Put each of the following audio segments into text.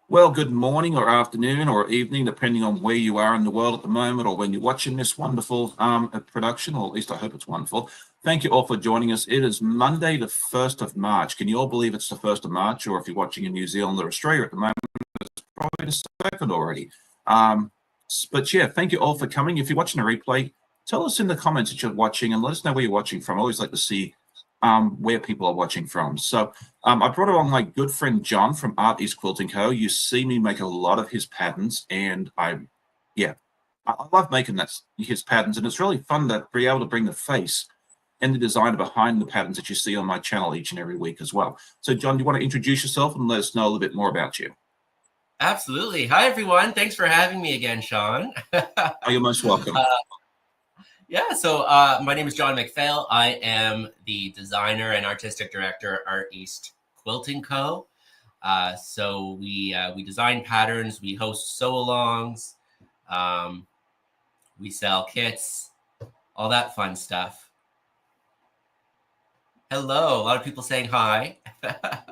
Well, good morning or afternoon or evening, depending on where you are in the world at the moment or when you're watching this wonderful production, or at least I hope it's wonderful. Thank you all for joining us. It is Monday, the 1st of March. Can you all believe it's the 1st of March? Or if you're watching in New Zealand or Australia at the moment, it's probably the 2nd already. But yeah, thank you all for coming. If you're watching a replay, tell us in the comments that you're watching and let us know where you're watching from. I always like to see where people are watching from. So I brought along my good friend John from Art East Quilting Co. You see me make a lot of his patterns, and I love making his patterns, and it's really fun to be able to bring the face and the designer behind the patterns that you see on my channel each and every week as well. So John, do you want to introduce yourself and let us know a little bit more about you? Absolutely. Hi, everyone. Thanks for having me again, Sean. You're most welcome. My name is John McPhail. I am the designer and artistic director at Art East Quilting Co. We design patterns, we host sew-alongs, we sell kits, all that fun stuff. Hello, a lot of people saying hi.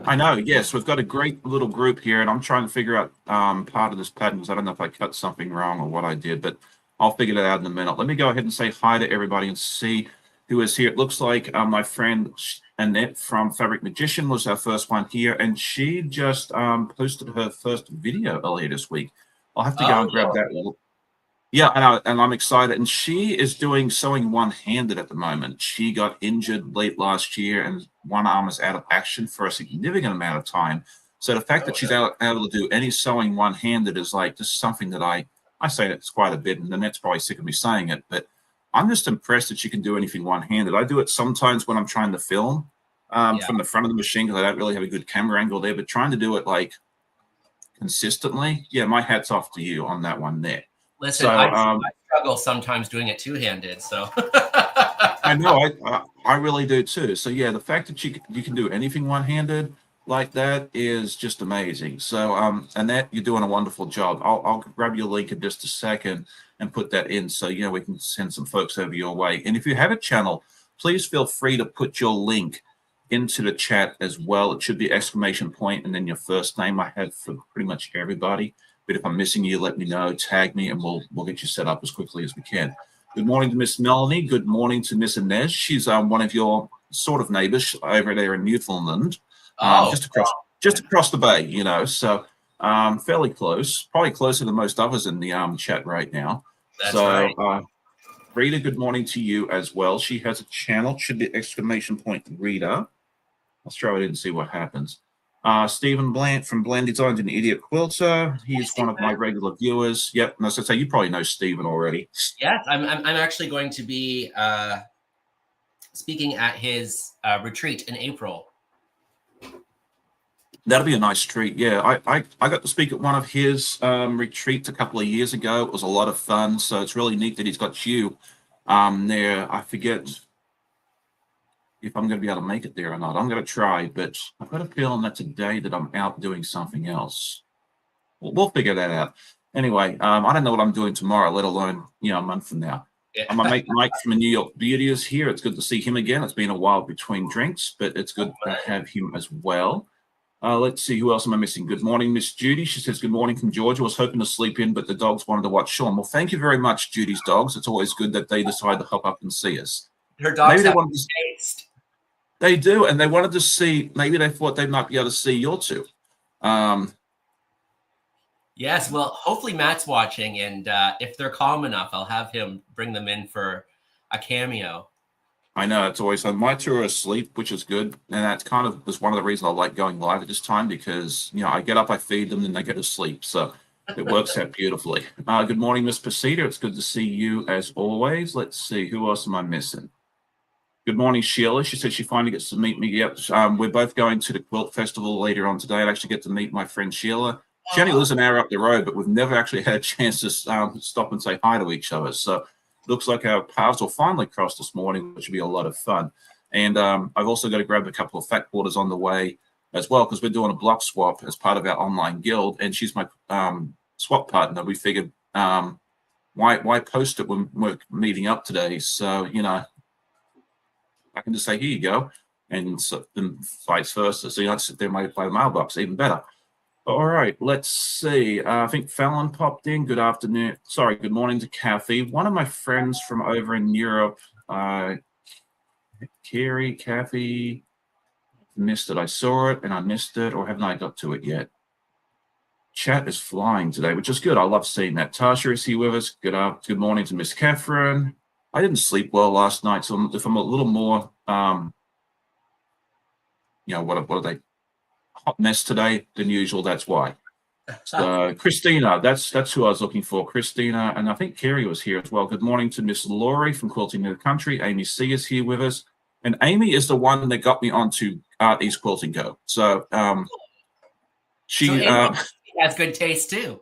I know, yes, we've got a great little group here, and I'm trying to figure out part of this pattern because I don't know if I cut something wrong or what I did, but I'll figure that out in a minute. Let me go ahead and say hi to everybody and see who is here. It looks like my friend Annette from Fabric Magician was our first one here, and she just posted her first video earlier this week. I'll have to go and grab that. Yeah, and I'm excited. And she is doing sewing one-handed at the moment. She got injured late last year, and one arm is out of action for a significant amount of time. So the fact that she's able to do any sewing one-handed is like just something that I say it's quite a bit, and Annette's probably sick of me saying it, but I'm just impressed that she can do anything one-handed. I do it sometimes when I'm trying to film from the front of the machine because I don't really have a good camera angle there, but trying to do it like consistently, yeah, my hat's off to you on that one there. Listen, I struggle sometimes doing it two-handed, so. I know, I really do too. So yeah, the fact that you can do anything one-handed like that is just amazing. So Annette, you're doing a wonderful job. I'll grab your link in just a second and put that in so we can send some folks over your way. And if you have a channel, please feel free to put your link into the chat as well. It should be exclamation point and then your first name. I have for pretty much everybody. But if I'm missing you, let me know, tag me, and we'll get you set up as quickly as we can. Good morning to Miss Melanie. Good morning to Miss Inez. She's one of your sort of neighbors over there in Newfoundland, just across the bay, so fairly close, probably closer than most others in the chat right now. That's right. Rita, good morning to you as well. She has a channel, should be exclamation point Rita. I'll throw it in and see what happens. Stephen Bland from Bland Designs, an idiot quilter. He's one of my regular viewers. Yep, and as I say, you probably know Stephen already. Yes, I'm actually going to be speaking at his retreat in April. That'll be a nice treat. Yeah, I got to speak at one of his retreats a couple of years ago. It was a lot of fun. So it's really neat that he's got you there. I forget if I'm going to be able to make it there or not. I'm going to try, but I've got a feeling that's a day that I'm out doing something else. We'll figure that out. Anyway, I don't know what I'm doing tomorrow, let alone, a month from now. Yeah. My mate Mike from the New York Beauty is here. It's good to see him again. It's been a while between drinks, but it's good to have him as well. Let's see, who else am I missing? Good morning, Miss Judy. She says, good morning from Georgia. I was hoping to sleep in, but the dogs wanted to watch Sean. Well, thank you very much, Judy's dogs. It's always good that they decide to hop up and see us. Her dogs have taste. They do, and they wanted to see, maybe they thought they might be able to see your two. Yes, well, hopefully Matt's watching, and if they're calm enough, I'll have him bring them in for a cameo. I know, it's always fun. My two are asleep, which is good, and that's kind of was one of the reasons I like going live at this time because, I get up, I feed them, and they go to sleep, so it works out beautifully. Good morning, Miss Pasita. It's good to see you as always. Let's see, who else am I missing? Good morning, Sheila. She said she finally gets to meet me. Yep, we're both going to the Quilt Festival later on today. I actually get to meet my friend Sheila. She only lives an hour up the road, but we've never actually had a chance to stop and say hi to each other. So looks like our paths will finally cross this morning, which will be a lot of fun. And I've also got to grab a couple of fat quarters on the way as well because we're doing a block swap as part of our online guild, and she's my swap partner. We figured why post it when we're meeting up today? So, I can just say, here you go, and so then vice versa. So you don't sit there and wait by the mailbox, even better. All right, let's see. I think Fallon popped in. Good afternoon. Sorry, good morning to Kathy. One of my friends from over in Europe, Carrie, Kathy, missed it. I saw it and I missed it, or haven't I got to it yet? Chat is flying today, which is good. I love seeing that. Tasha is here with us. Good morning to Miss Catherine. I didn't sleep well last night, so if I'm a little more, what are they? Hot mess today than usual. That's why. So Christina, that's who I was looking for. Christina, and I think Kerry was here as well. Good morning to Miss Laurie from Quilting New Country. Amy C is here with us, and Amy is the one that got me onto Art East Quilting Co. So So she Amy has good taste too.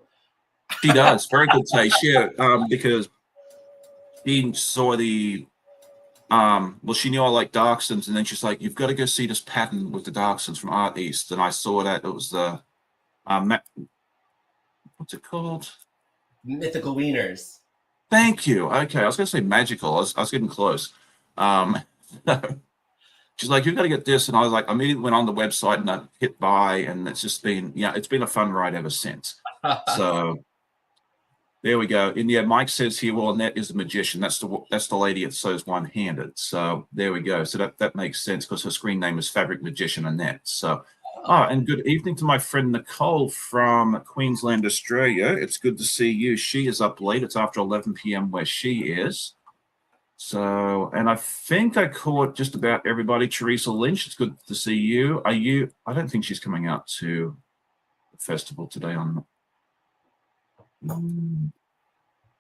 she does very good taste. Yeah, because she saw the well, she knew I like Darksons, and then she's like, "You've got to go see this pattern with the Darksons from Art East." And I saw that it was the what's it called? Mythical Wieners. Thank you. Okay, I was going to say magical. I was getting close. She's like, "You've got to get this," and I was like, I immediately went on the website and I hit buy, and it's just been, it's been a fun ride ever since. So there we go. And yeah, Mike says here, well, Annette is a magician. That's the lady that sews one-handed. So there we go. So that makes sense because her screen name is Fabric Magician Annette. So and good evening to my friend Nicole from Queensland, Australia. It's good to see you. She is up late. It's after 11 p.m. where she is. So, and I think I caught just about everybody. Teresa Lynch, it's good to see you. I don't think she's coming out to the festival today on.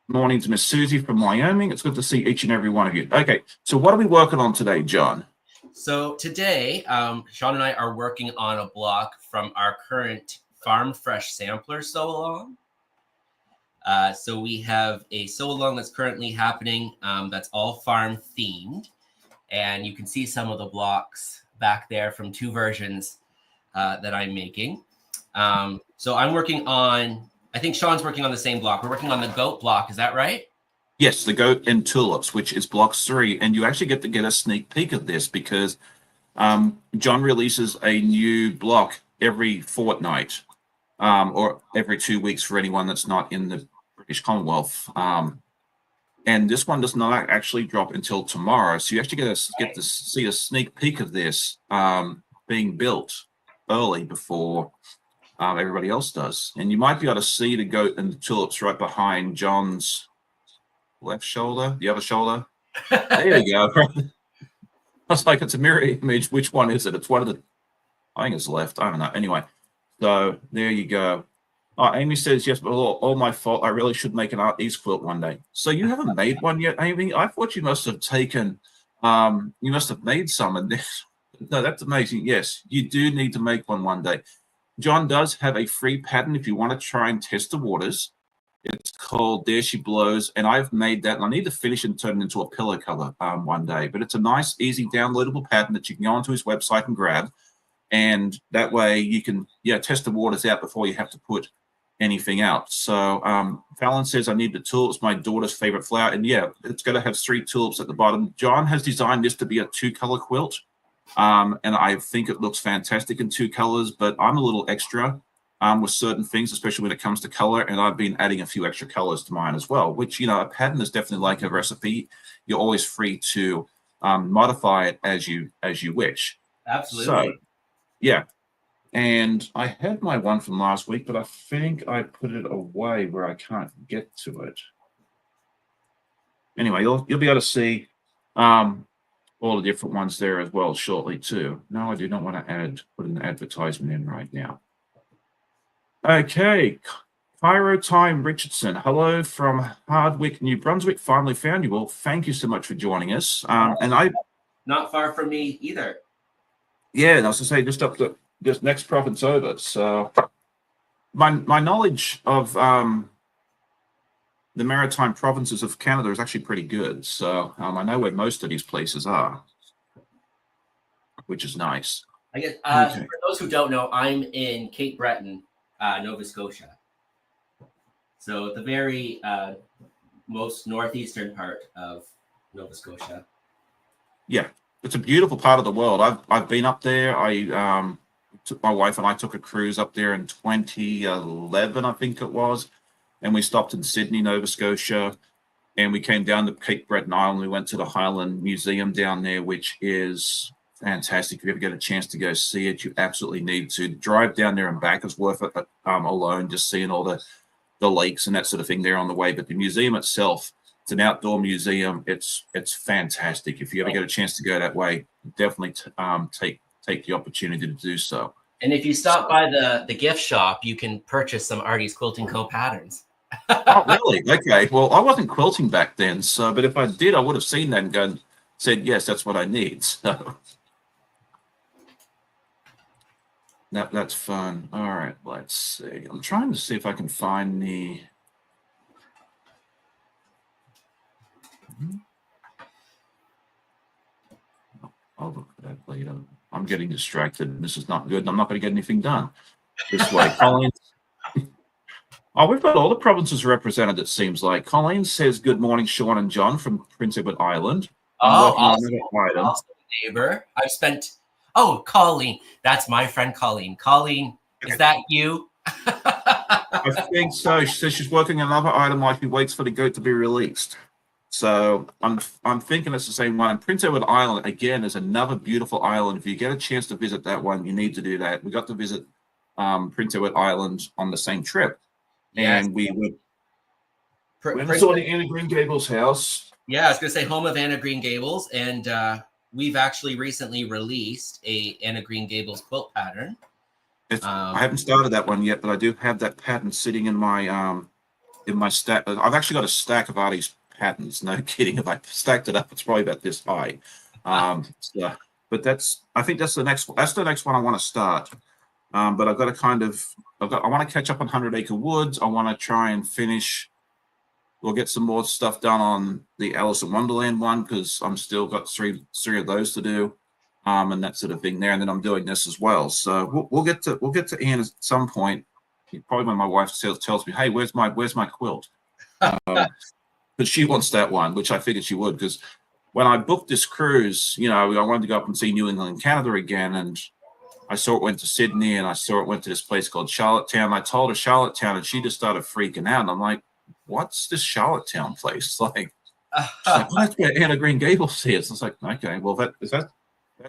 Morning to Miss Susie from Wyoming. It's good to see each and every one of you. Okay, so what are we working on today, John? So today, Sean and I are working on a block from our current Farm Fresh Sampler sew-along. So we have a sew-along that's currently happening that's all farm themed. And you can see some of the blocks back there from two versions that I'm making. So I'm working on, I think Sean's working on the same block. We're working on the goat block. Is that right? Yes, the Goat and Tulips, which is block 3. And you actually get to get a sneak peek of this because John releases a new block every fortnight or every 2 weeks for anyone that's not in the British Commonwealth. And this one does not actually drop until tomorrow. So you actually get to see a sneak peek of this being built early before everybody else does. And you might be able to see the Goat and the Tulips right behind John's left shoulder, the other shoulder. There you go. I was like, it's a mirror image. Which one is it? It's one of the, I think it's left. I don't know. Anyway, so there you go. Amy says, yes, but all my fault. I really should make an Art East quilt one day. So you haven't made one yet, Amy? I thought you must have taken, you must have made some. And no, that's amazing. Yes, you do need to make one day. John does have a free pattern if you want to try and test the waters. It's called There She Blows, and I've made that, and I need to finish and turn it into a pillow cover one day. But it's a nice, easy, downloadable pattern that you can go onto his website and grab, and that way you can test the waters out before you have to put anything out. So Fallon says, I need the tulips, my daughter's favorite flower, and it's going to have 3 tulips at the bottom. John has designed this to be a 2-color quilt, and I think it looks fantastic in 2 colors, but I'm a little extra with certain things, especially when it comes to color. And I've been adding a few extra colors to mine as well, which, a pattern is definitely like a recipe. You're always free to modify it as you wish. Absolutely. So, yeah. And I had my one from last week, but I think I put it away where I can't get to it. Anyway, you'll be able to see all the different ones there as well shortly too. No, I do not want to put an advertisement in right now. Okay, Cairo Time Richardson. Hello from Hardwick, New Brunswick. Finally found you all. Thank you so much for joining us. And I not far from me either. Yeah, and I was to say just up the this next province over. So my knowledge of the maritime provinces of Canada is actually pretty good. So I know where most of these places are, which is nice. I guess for those who don't know, I'm in Cape Breton, Nova Scotia. So the very most northeastern part of Nova Scotia. Yeah, it's a beautiful part of the world. I've been up there. I my wife and I took a cruise up there in 2011, I think it was, and we stopped in Sydney, Nova Scotia, and we came down to Cape Breton Island. We went to the Highland Museum down there, which is fantastic. If you ever get a chance to go see it, you absolutely need to. Drive down there and back is worth it alone, just seeing all the lakes and that sort of thing there on the way. But the museum itself, it's an outdoor museum. It's fantastic. If you ever get a chance to go that way, definitely take the opportunity to do so. And if you stop by the gift shop, you can purchase some Art East Quilting Co. patterns. Oh, really? Okay. Well, I wasn't quilting back then, so but if I did, I would have seen that and said, yes, that's what I need. So that's fun. All right, let's see. I'm trying to see if I can find the. I'll look at that later. I'm getting distracted. This is not good. I'm not going to get anything done this way. Colleen. Oh, we've got all the provinces represented, it seems like. Colleen says, good morning, Sean and John from Prince Edward Island. Oh, awesome neighbor. I've spent... Oh, Colleen. That's my friend Colleen. Colleen, is that you? I think so. She says she's working on another item while she waits for the goat to be released. So I'm thinking it's the same one. And Prince Edward Island, again, is another beautiful island. If you get a chance to visit that one, you need to do that. We got to visit Prince Edward Island on the same trip. Yes. And we saw the Anna Green Gables house. Yeah, I was going to say home of Anna Green Gables. And we've actually recently released a Anna Green Gables quilt pattern. I haven't started that one yet, but I do have that pattern sitting in my stack. I've actually got a stack of Artie's patterns. No kidding. If I stacked it up, it's probably about this high. But I think that's the next one I want to start. But I've got to I want to catch up on 100 Acre Woods. I want to try and finish. We'll get some more stuff done on the Alice in Wonderland one because I'm still got three of those to do, and that sort of thing there. And then I'm doing this as well. So we'll get to Ian at some point. Probably when my wife tells me, "Hey, where's my quilt?" But she wants that one, which I figured she would because when I booked this cruise, I wanted to go up and see New England and Canada again, and I saw it went to Sydney, and I saw it went to this place called Charlottetown. I told her Charlottetown, and she just started freaking out. And I'm like, what's this Charlottetown place? Like, she's like, well, that's where Anna Green Gables is. I was like, okay, well, that's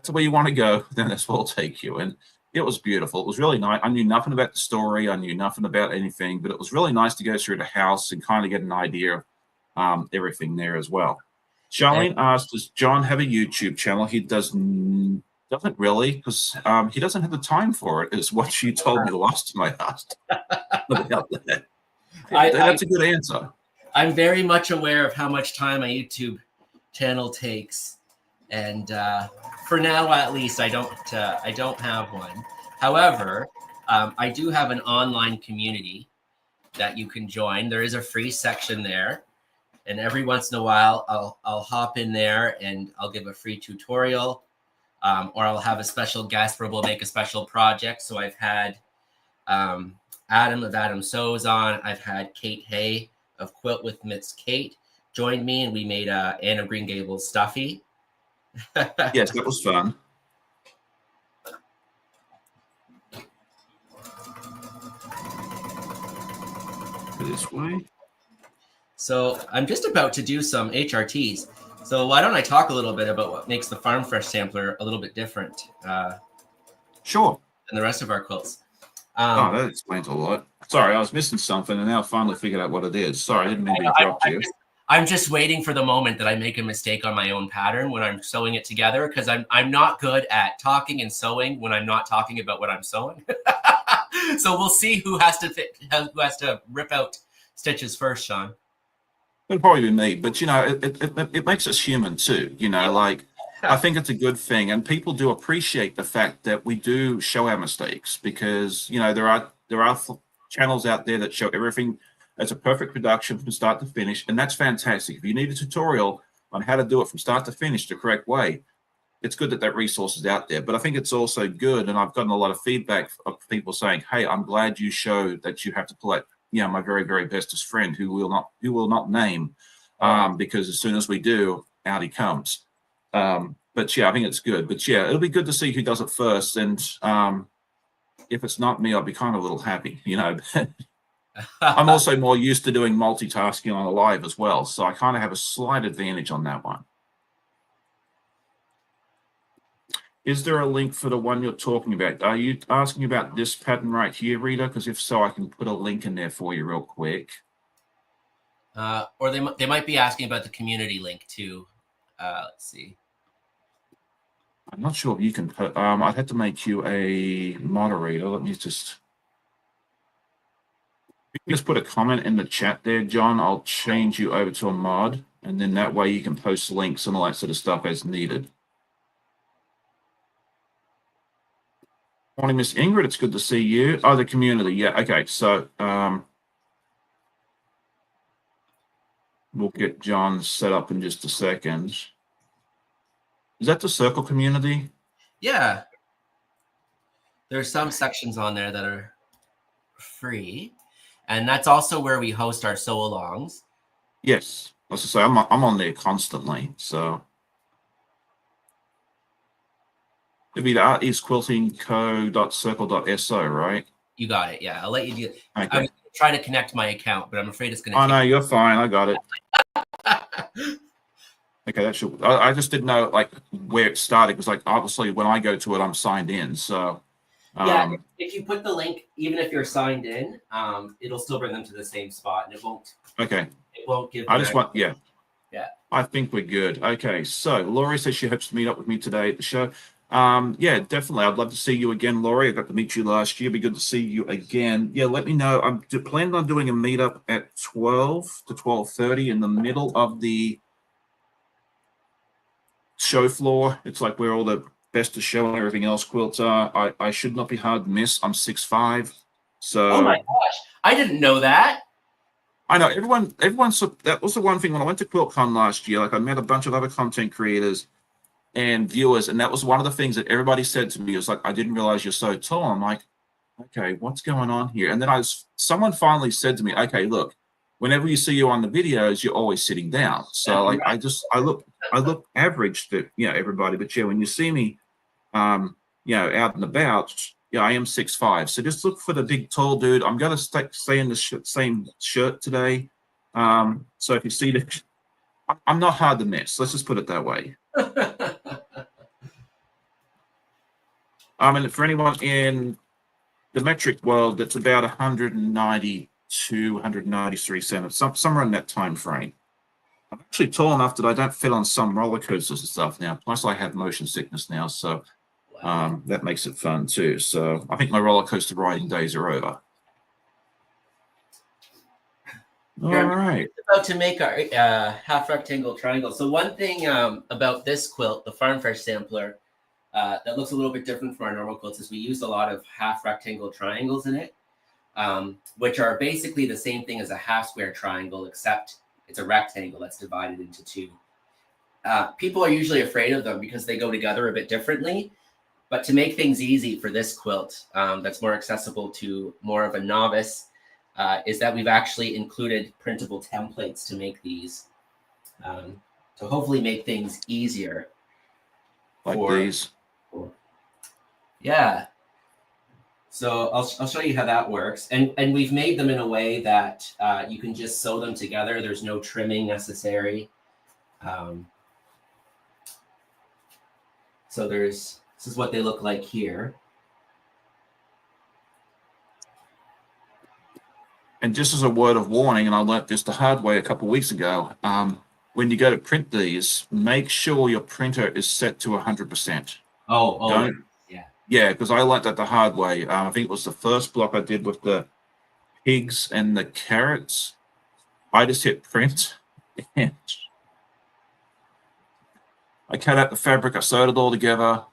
the way you want to go, then that's where we'll take you. And it was beautiful. It was really nice. I knew nothing about the story. I knew nothing about anything, but it was really nice to go through the house and kind of get an idea of everything there as well. Charlene asked, does John have a YouTube channel? He doesn't really, because he doesn't have the time for it, is what she told me the last time I asked about that. That's a good answer. I'm very much aware of how much time my YouTube channel takes, and for now, at least, I don't have one. However, I do have an online community that you can join. There is a free section there, and every once in a while, I'll hop in there and I'll give a free tutorial. Or I'll have a special guest where we'll make a special project. So I've had Adam of Adam Sews on. I've had Kate Hay of Quilt with Miss Kate joined me, and we made a Anna Green Gables stuffy. Yes, that was fun. This way. So I'm just about to do some HRTs. So why don't I talk a little bit about what makes the Farm Fresh sampler a little bit different? Sure. Than the rest of our quilts. That explains a lot. Sorry, I was missing something, and now I finally figured out what it is. Sorry, I didn't mean to interrupt you. I'm just waiting for the moment that I make a mistake on my own pattern when I'm sewing it together, because I'm not good at talking and sewing when I'm not talking about what I'm sewing. So we'll see who has to rip out stitches first, Sean. It'll probably be me, but it makes us human too. Like I think it's a good thing, and people do appreciate the fact that we do show our mistakes because there are channels out there that show everything as a perfect production from start to finish, and that's fantastic. If you need a tutorial on how to do it from start to finish the correct way, it's good that resource is out there. But I think it's also good, and I've gotten a lot of feedback of people saying, "Hey, I'm glad you showed that you have to pull out." My very, very bestest friend who will not name, because as soon as we do, out he comes. But yeah, I think it's good. But yeah, it'll be good to see who does it first. And if it's not me, I'll be kind of a little happy, you know. I'm also more used to doing multitasking on a live as well, so I kind of have a slight advantage on that one. Is there a link for the one you're talking about? Are you asking about this pattern right here, Rita? Because if so, I can put a link in there for you real quick. Or they might be asking about the community link too. Let's see. I'm not sure if you can put, I'd have to make you a moderator. Let me just put a comment in the chat there, John. I'll change you over to a mod, and then that way you can post links and all that sort of stuff as needed. Morning, Miss Ingrid. It's good to see you. Oh, the community. Yeah. Okay. So we'll get John set up in just a second. Is that the circle community? Yeah. There's some sections on there that are free. And that's also where we host our sew-alongs. Yes. As I say, I'm on there constantly. So it'd be the Art East Quilting Co.circle.so, right? You got it. Yeah. I'll let you do it. Okay. I was trying to connect my account, but I'm afraid it's going to Oh, no, you're fine. I got it. Okay, that should. I just didn't know like where it started because like obviously when I go to it, I'm signed in. So yeah, if you put the link, even if you're signed in, it'll still bring them to the same spot, and it won't. Okay. It won't give. I just want. Yeah. Yeah. I think we're good. Okay. So Laurie says she hopes to meet up with me today at the show. Yeah, definitely. I'd love to see you again, Laurie. I got to meet you last year. It'd be good to see you again. Yeah, let me know. I'm planning on doing a meetup at 12 to 12:30 in the middle of the show floor. It's like where all the best of show and everything else quilts are. I should not be hard to miss. I'm 6'5", so. Oh my gosh, I didn't know that. I know everyone. That was the one thing when I went to QuiltCon last year. Like I met a bunch of other content creators and viewers, and that was one of the things that everybody said to me. It was like, I didn't realize you're so tall. I'm like, okay, what's going on here? And then someone finally said to me, okay, look, whenever you see you on the videos, you're always sitting down. So like, I look average to everybody, but yeah, when you see me, out and about, yeah, I am 6'5". So just look for the big tall dude. I'm gonna stay in the same shirt today. So if you see that, I'm not hard to miss. Let's just put it that way. And for anyone in the metric world, that's about 192, 193 centimeters, somewhere in that time frame. I'm actually tall enough that I don't fit on some roller coasters and stuff now. Plus, I have motion sickness now, so that makes it fun too. So I think my roller coaster riding days are over. All right. About to make our half rectangle triangle. So one thing about this quilt, the Farm Fresh sampler, that looks a little bit different from our normal quilts is we use a lot of half rectangle triangles in it, which are basically the same thing as a half square triangle, except it's a rectangle that's divided into two. People are usually afraid of them because they go together a bit differently. But to make things easy for this quilt, that's more accessible to more of a novice, is that we've actually included printable templates to make these, to hopefully make things easier. Like these. Yeah. So I'll show you how that works. And we've made them in a way that you can just sew them together. There's no trimming necessary. So this is what they look like here. And just as a word of warning, and I learned this the hard way a couple of weeks ago, when you go to print these, make sure your printer is set to 100%. Oh, yeah. Yeah, because I learned that the hard way. I think it was the first block I did with the pigs and the carrots. I just hit print, and I cut out the fabric, I sewed it all together,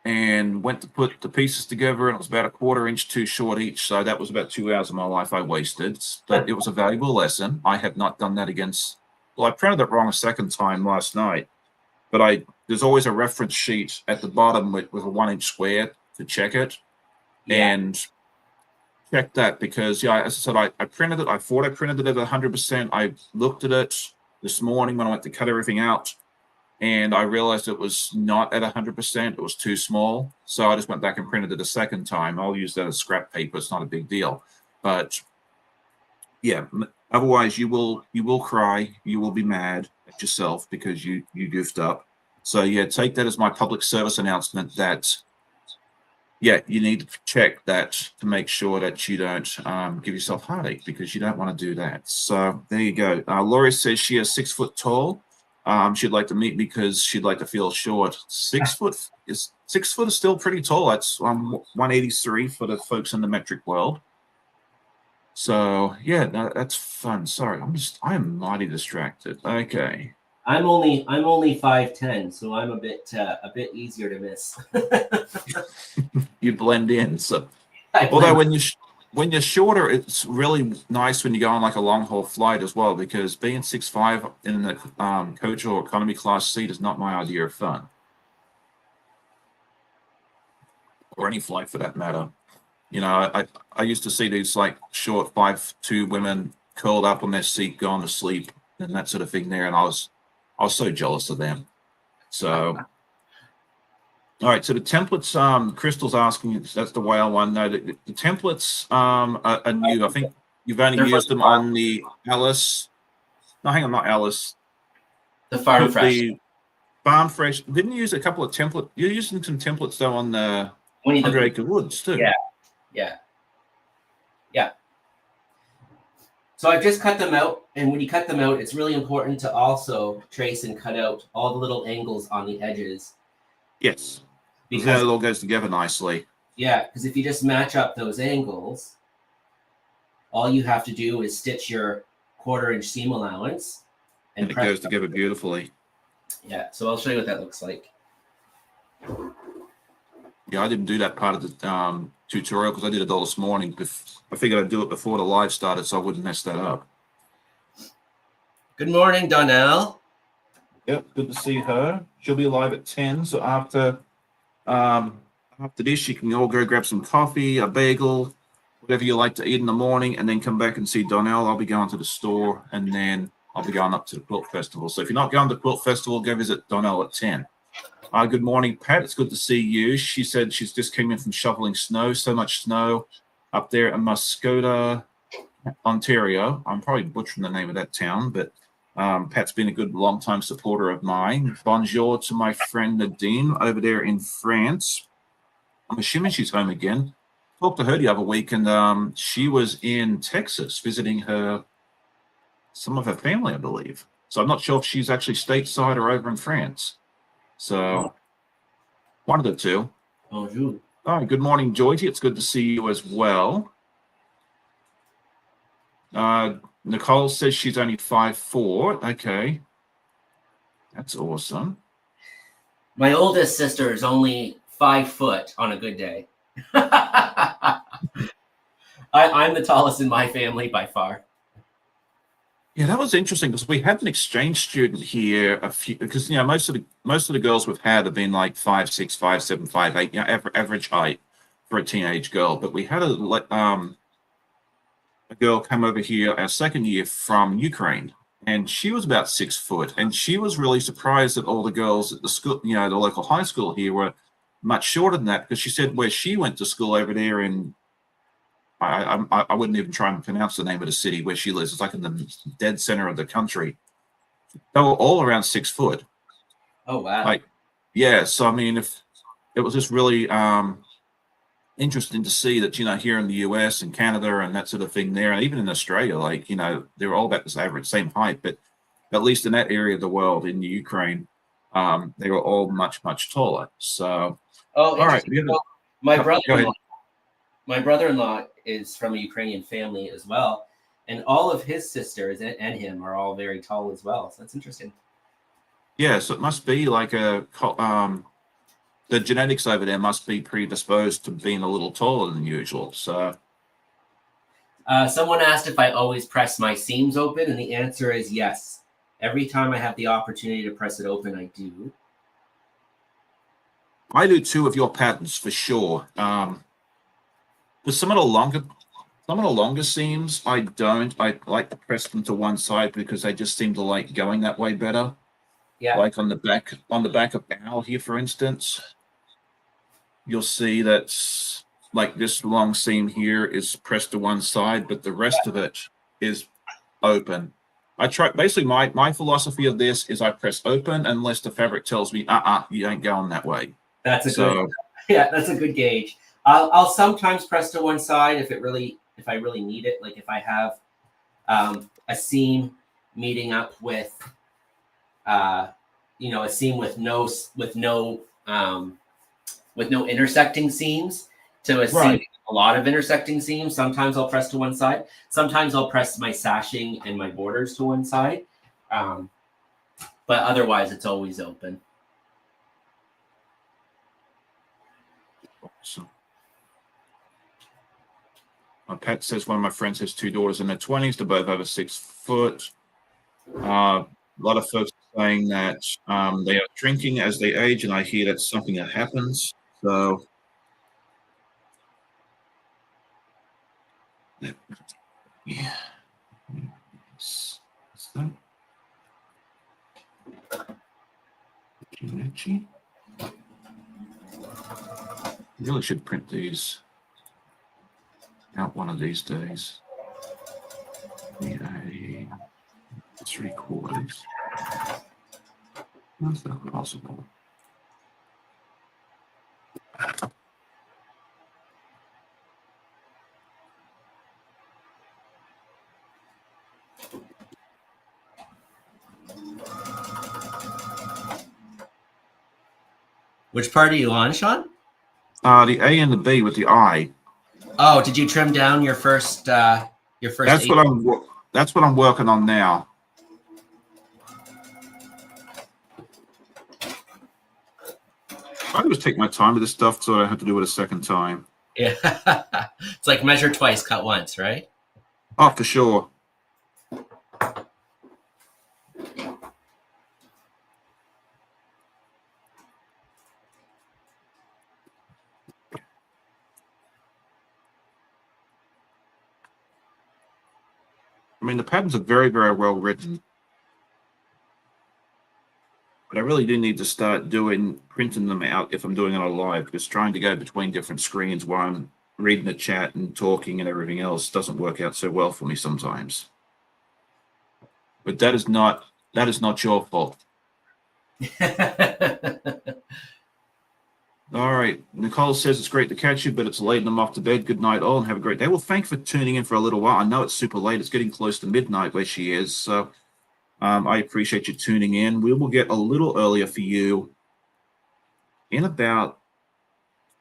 and went to put the pieces together, and it was about a 1/4 inch too short each. So that was about 2 hours of my life I wasted, but it was a valuable lesson. I have not done that against, well, I printed it wrong a second time last night, but there's always a reference sheet at the bottom with a 1 inch square to check it. Yeah. And check that because, yeah, as I said, I printed it. I thought I printed it at 100%. I looked at it this morning when I went to cut everything out, and I realized it was not at 100%. It was too small. So I just went back and printed it a second time. I'll use that as scrap paper. It's not a big deal. But yeah, otherwise you will cry. You will be mad at yourself because you goofed up. So yeah, take that as my public service announcement that yeah, you need to check that to make sure that you don't give yourself heartache, because you don't want to do that. So there you go. Laurie says she is 6 foot tall. She'd like to meet me because she'd like to feel short. 6 foot is 6 foot is still pretty tall. That's 183 for the folks in the metric world. So yeah, that's fun. Sorry, I am mighty distracted. Okay. I'm only 5'10", so I'm a bit easier to miss. You blend in. So I although blend- when you're shorter, it's really nice when you go on like a long haul flight as well, because being 6'5" in the coach or economy class seat is not my idea of fun, or any flight for that matter. You know, I used to see these like short 5'2" women curled up on their seat, going to sleep, and that sort of thing there, and I was so jealous of them. So. All right, so the templates, Crystal's asking, that's the whale one. No, the templates are new. I think you've only used them on the Alice. No, hang on, not Alice. the Farm Fresh. The Farm Fresh. Didn't you use a couple of templates? You're using some templates though on the Winnie the 100 Acre Woods too. Yeah. So I've just cut them out, and when you cut them out, it's really important to also trace and cut out all the little angles on the edges. Yes. Because then it all goes together nicely. Yeah, because if you just match up those angles, all you have to do is stitch your 1/4 inch seam allowance, and it goes together beautifully. Yeah, so I'll show you what that looks like. Yeah, I didn't do that part of the tutorial because I did it all this morning. I figured I'd do it before the live started so I wouldn't mess that up. Good morning, Donnell. Yep, good to see her. She'll be live at 10, so after this, you can all go grab some coffee, a bagel, whatever you like to eat in the morning, and then come back and see Donnell. I'll be going to the store, and then I'll be going up to the Quilt Festival. So if you're not going to the Quilt Festival, go visit Donnell at 10. Good morning, Pat. It's good to see you. She said she's just came in from shoveling snow. So much snow up there in Muskota, Ontario. I'm probably butchering the name of that town, but Pat's been a good long-time supporter of mine. Bonjour to my friend Nadine over there in France. I'm assuming she's home again. Talked to her the other week, and she was in Texas visiting some of her family, I believe. So I'm not sure if she's actually stateside or over in France. So one of the two. Bonjour. All right, good morning, Joyty. It's good to see you as well. Nicole says she's only 5'4". Okay. That's awesome. My oldest sister is only 5 foot on a good day. I'm the tallest in my family by far. Yeah, that was interesting because we had an exchange student here because most of the girls we've had have been like 5'6", 5'7", 5'8", average height for a teenage girl. But we had a girl come over here our second year from Ukraine, and she was about 6 foot, and she was really surprised that all the girls at the school, the local high school here, were much shorter than that, because she said where she went to school over there in, I wouldn't even try and pronounce the name of the city where she lives. It's like in the dead center of the country. They were all around 6 foot. Oh wow! Yeah. So I mean, if it was just really interesting to see that here in the US and Canada and that sort of thing there, and even in Australia, they're all about the average, same height, but at least in that area of the world, in the Ukraine, they were all much taller. So, all right. My brother-in-law is from a Ukrainian family as well, and all of his sisters and him are all very tall as well. So that's interesting. Yeah, so it must be like the genetics over there must be predisposed to being a little taller than usual. So, someone asked if I always press my seams open, and the answer is yes. Every time I have the opportunity to press it open, I do. I do too of your patterns for sure. With some of the longer seams, I like to press them to one side because they just seem to like going that way better. Yeah. Like on the back of Owl here, for instance, you'll see that's like this long seam here is pressed to one side, but the rest of it is open. I try basically my philosophy of this is I press open unless the fabric tells me, you ain't going that way. That's a So, good, yeah, that's a good gauge. I'll sometimes press to one side if I really need it. Like if I have a seam meeting up with, a seam with no intersecting seams to a seam right. with a lot of intersecting seams. Sometimes I'll press to one side. Sometimes I'll press my sashing and my borders to one side. But otherwise, it's always open. So, Pat says one of my friends has two daughters in their 20s. They're both over 6 foot. A lot of folks are saying that they are shrinking as they age, and I hear that's something that happens. So, yeah. What's that? Really should print these out one of these days. Need a 3/4. How's that possible? Which part are you on, Sean? The A and the B with the I. Oh, did you trim down your first That's That's what I'm working on now. I always take my time with this stuff so I don't have to do it a second time. Yeah. It's like measure twice, cut once, right? Oh, for sure. I mean, the patterns are very, very well written. But I really do need to start printing them out if I'm doing it on live, because trying to go between different screens while I'm reading the chat and talking and everything else doesn't work out so well for me sometimes. But that is not your fault. All right. Nicole says it's great to catch you, but it's late and I'm off to bed. Good night, all, and have a great day. Well, thanks for tuning in for a little while. I know it's super late. It's getting close to midnight where she is. So I appreciate you tuning in. We will get a little earlier for you in about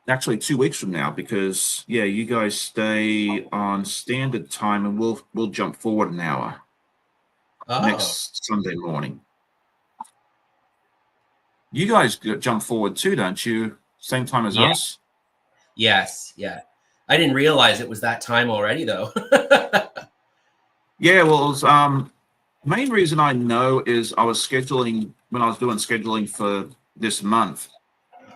actually 2 weeks from now, because yeah, you guys stay on standard time and we'll jump forward an hour next Sunday morning. You guys jump forward too, don't you? Same time as us? Yes, yeah. I didn't realize it was that time already, though. Yeah, well, it was, main reason I know is I was scheduling when I was doing scheduling for this month.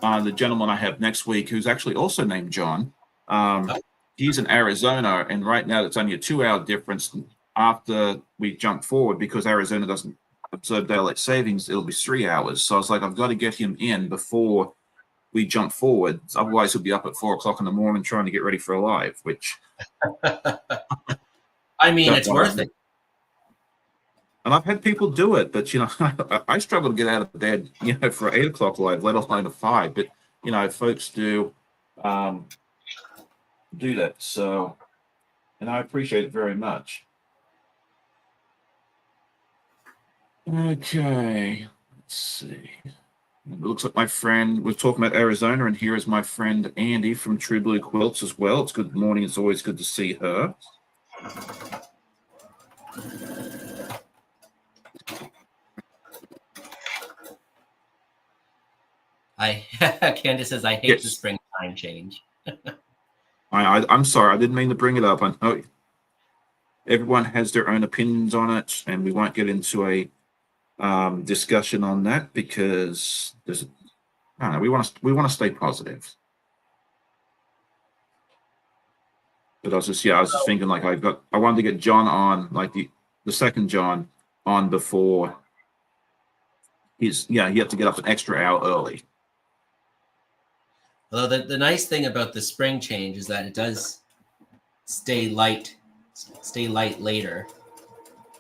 The gentleman I have next week, who's actually also named John, he's in Arizona, and right now it's only a 2-hour difference. After we jump forward, because Arizona doesn't observe daylight savings, it'll be 3 hours. So I was like, I've got to get him in before we jump forward. Otherwise, he'll be up at 4 o'clock in the morning trying to get ready for a live, which I mean, it's worth it. And I've had people do it, but I struggle to get out of bed, for 8 o'clock live, let alone a 5. But folks do that. So, and I appreciate it very much. Okay, let's see. It looks like my friend was talking about Arizona, and here is my friend Andy from True Blue Quilts as well. It's good morning. It's always good to see her. Candace says, I hate the springtime change. I'm sorry. I didn't mean to bring it up. I know everyone has their own opinions on it, and we won't get into a discussion on that because I don't know. We want to stay positive. But I was just thinking, like, I wanted to get John on, like the second John on before you have to get up an extra hour early. Although the nice thing about the spring change is that it does stay light later.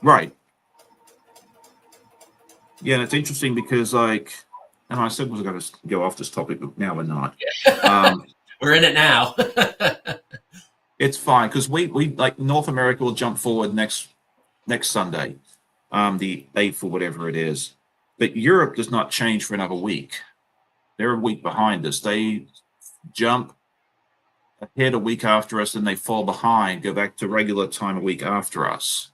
Right. Yeah, and it's interesting because, like, and I said we're going to go off this topic, but now we're not. We're in it now. It's fine because we like North America will jump forward next Sunday, the 8th or whatever it is. But Europe does not change for another week. They're a week behind us. They jump ahead a week after us, and they fall behind, go back to regular time a week after us.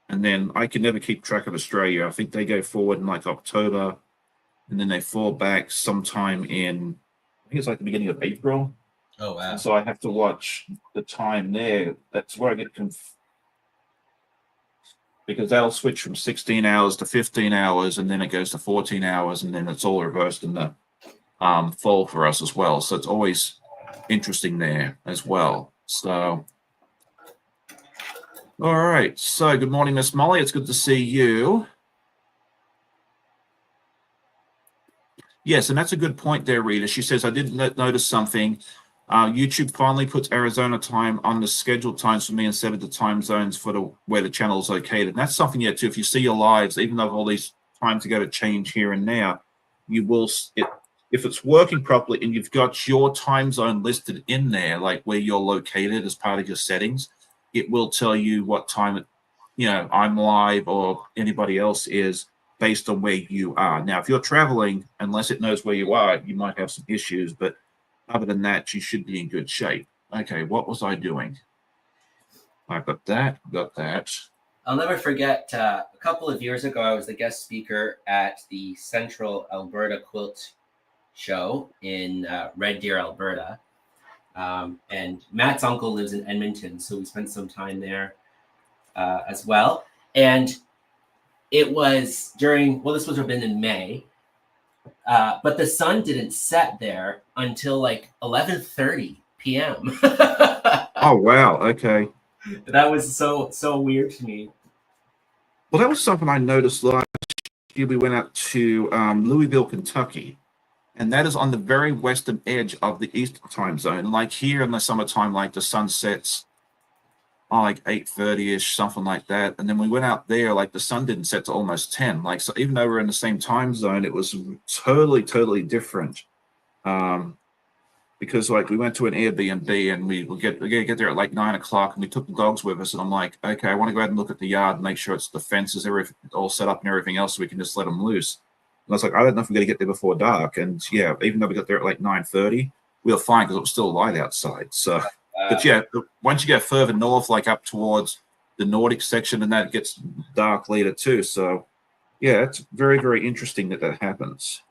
And then I can never keep track of Australia. I think they go forward in like October, and then they fall back sometime in, I think it's like the beginning of April. Oh, wow. And so I have to watch the time there. That's where I get because that'll switch from 16 hours to 15 hours, and then it goes to 14 hours, and then it's all reversed in the fall for us as well. So it's always interesting there as well. So, all right. So good morning, Miss Molly. It's good to see you. Yes, and that's a good point there, Rita. She says, I did notice something. YouTube finally puts Arizona time on the scheduled times for me instead of the time zones for where the channel is located. And that's something yet too. If you see your lives, even though all these times are going to change here and now, you will, if it's working properly and you've got your time zone listed in there, like where you're located as part of your settings, it will tell you what time, I'm live or anybody else is based on where you are. Now, if you're traveling, unless it knows where you are, you might have some issues, but other than that, you should be in good shape. Okay, what was I doing? I got that. I'll never forget, a couple of years ago, I was the guest speaker at the Central Alberta Quilt Show in Red Deer, Alberta. And Matt's uncle lives in Edmonton, so we spent some time there as well. And it was this would have been in May, but the sun didn't set there until like 11:30 p.m. Oh, wow. Okay. That was so weird to me. Well, that was something I noticed last year. We went out to Louisville, Kentucky, and that is on the very western edge of the Eastern time zone. Like here in the summertime, like the sun sets like 8:30ish, something like that. And then we went out there, like the sun didn't set to almost 10. Like, so even though we're in the same time zone, it was totally different. Because like we went to an Airbnb and we get there at like 9 o'clock, and we took the dogs with us, and I'm like, okay, I want to go ahead and look at the yard and make sure it's the fences, everything all set up and everything else, so we can just let them loose. And I was like, I don't know if we're going to get there before dark. And yeah, even though we got there at like 9:30, we were fine because it was still light outside. So, but yeah, once you get further north, like up towards the Nordic section, and that gets dark later too. So yeah, it's very interesting that happens.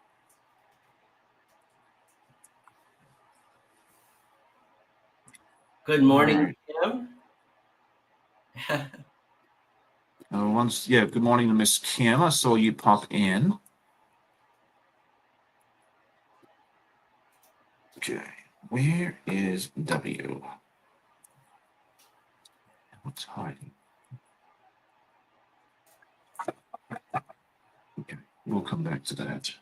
Good morning, Kim. Good morning to Miss Kim. I saw you pop in. Okay, where is W? What's hiding? Okay, we'll come back to that.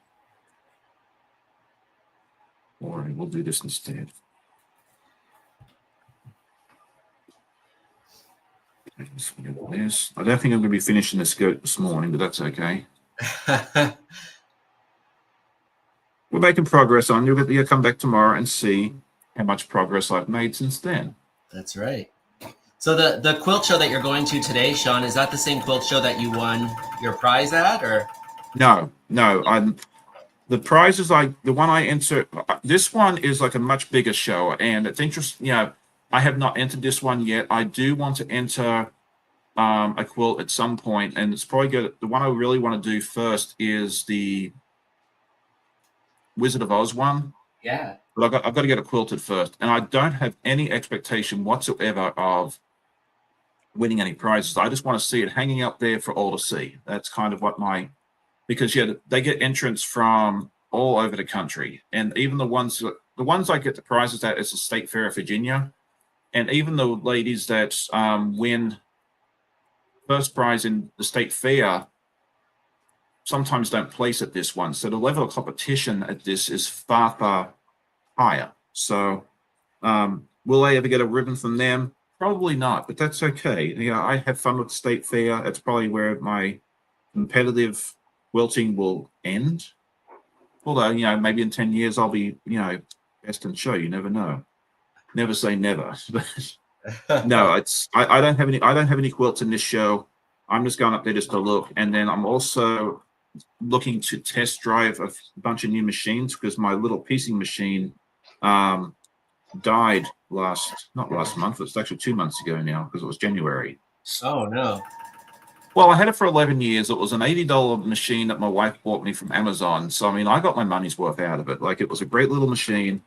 Or we'll do this instead. This. I don't think I'm going to be finishing this skirt this morning, but that's okay. We're making progress on. You'll come back tomorrow and see how much progress I've made since then. That's right. So the quilt show that you're going to today, Sean, is that the same quilt show that you won your prize at, or? No. The prize is like the one I entered. This one is like a much bigger show, and it's interesting. I have not entered this one yet. I do want to enter a quilt at some point, and it's probably good. The one I really want to do first is the Wizard of Oz one. Yeah. But I've got to get it quilted first, and I don't have any expectation whatsoever of winning any prizes. I just want to see it hanging up there for all to see. That's kind of what because they get entrants from all over the country, and even the ones I get the prizes at is the State Fair of Virginia, and even the ladies that win first prize in the State Fair sometimes don't place at this one. So the level of competition at this is far, far higher. So will I ever get a ribbon from them? Probably not, but that's okay. You know, I have fun with the state fair. That's probably where my competitive quilting will end. Although, you know, maybe in 10 years I'll be, you know, best in show. You never know. Never say never. No, I don't have any quilts in this show. I'm just going up there just to look. And then I'm also looking to test drive a bunch of new machines because my little piecing machine died not last month, it's actually 2 months ago now because it was January. Oh no. Well, I had it for 11 years. It was an $80 machine that my wife bought me from Amazon. So, I mean, I got my money's worth out of it. Like, it was a great little machine,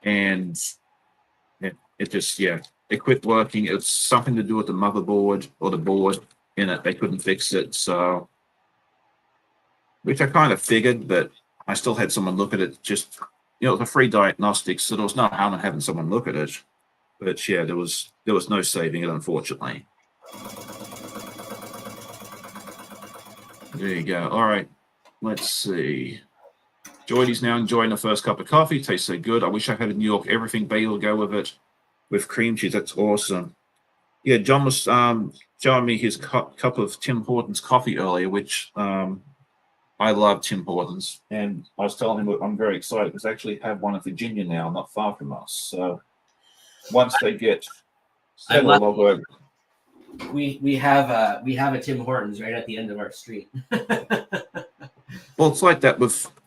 and it just, yeah, it quit working. It's something to do with the motherboard or the board in it. They couldn't fix it. So, which I kind of figured, but I still had someone look at it. Just, you know, it was a free diagnostic, so there was no harm in having someone look at it. But yeah, there was no saving it, unfortunately. There you go. All right, let's see. Joydy's now enjoying the first cup of coffee. Tastes so good. I wish I had a New York everything bagel to go with it, with cream cheese. That's awesome. Yeah, John was showing me his cup of Tim Hortons coffee earlier, which I love Tim Hortons. And I was telling him I'm very excited because I actually have one in Virginia now, not far from us. So once they get settled, I'll go over. We have a Tim Hortons right at the end of our street. Well, it's like that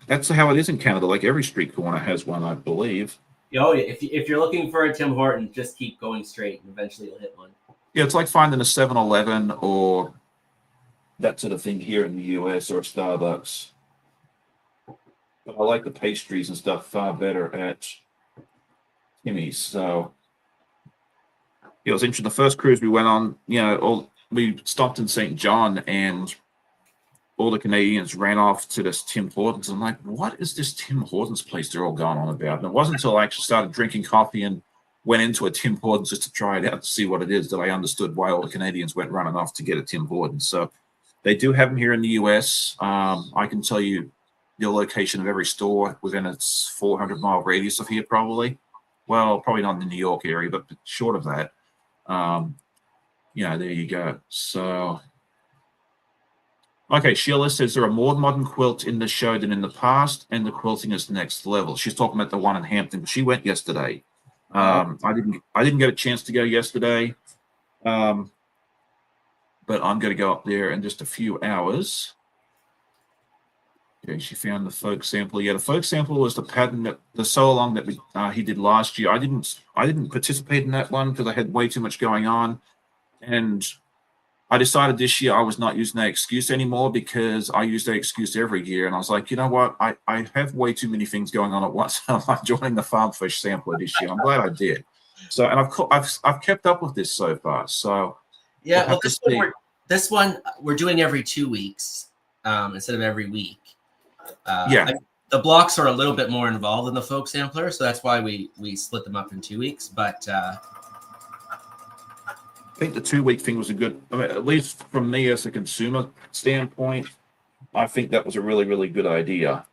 that's how it is in Canada. Like every street corner has one, I believe. Oh, if you're looking for a Tim Hortons, just keep going straight, and eventually you'll hit one. Yeah, it's like finding a 7-Eleven or that sort of thing here in the US or a Starbucks. But I like the pastries and stuff far better at Timmy's. So it was interesting. The first cruise we went on, you know, we stopped in St. John and all the Canadians ran off to this Tim Hortons. I'm like, what is this Tim Hortons place they're all going on about? And it wasn't until I actually started drinking coffee and went into a Tim Hortons just to try it out to see what it is that I understood why all the Canadians went running off to get a Tim Hortons. So they do have them here in the US. I can tell you the location of every store within its 400-mile radius of here, probably. Well, probably not in the New York area, but short of that. Yeah, there you go. So, okay, Sheila says there are more modern quilts in the show than in the past, and the quilting is next level. She's talking about the one in Hampton. She went yesterday. I didn't get a chance to go yesterday, but I'm going to go up there in just a few hours. Okay, she found the folk sample. Yeah, the folk sample was the pattern that the sew along that he did last year. I didn't participate in that one because I had way too much going on, and I decided this year I was not using that excuse anymore because I use that excuse every year. And I was like, you know what? I have way too many things going on at once. I'm joining the farm fish sampler this year. I'm glad I did. So, and I've kept up with this so far. So yeah, well, this one we're doing every 2 weeks instead of every week. Yeah. The blocks are a little bit more involved in the folk sampler, so that's why we split them up in 2 weeks. But I think the 2-week thing was a good, I mean, at least from me as a consumer standpoint, I think that was a really, really good idea.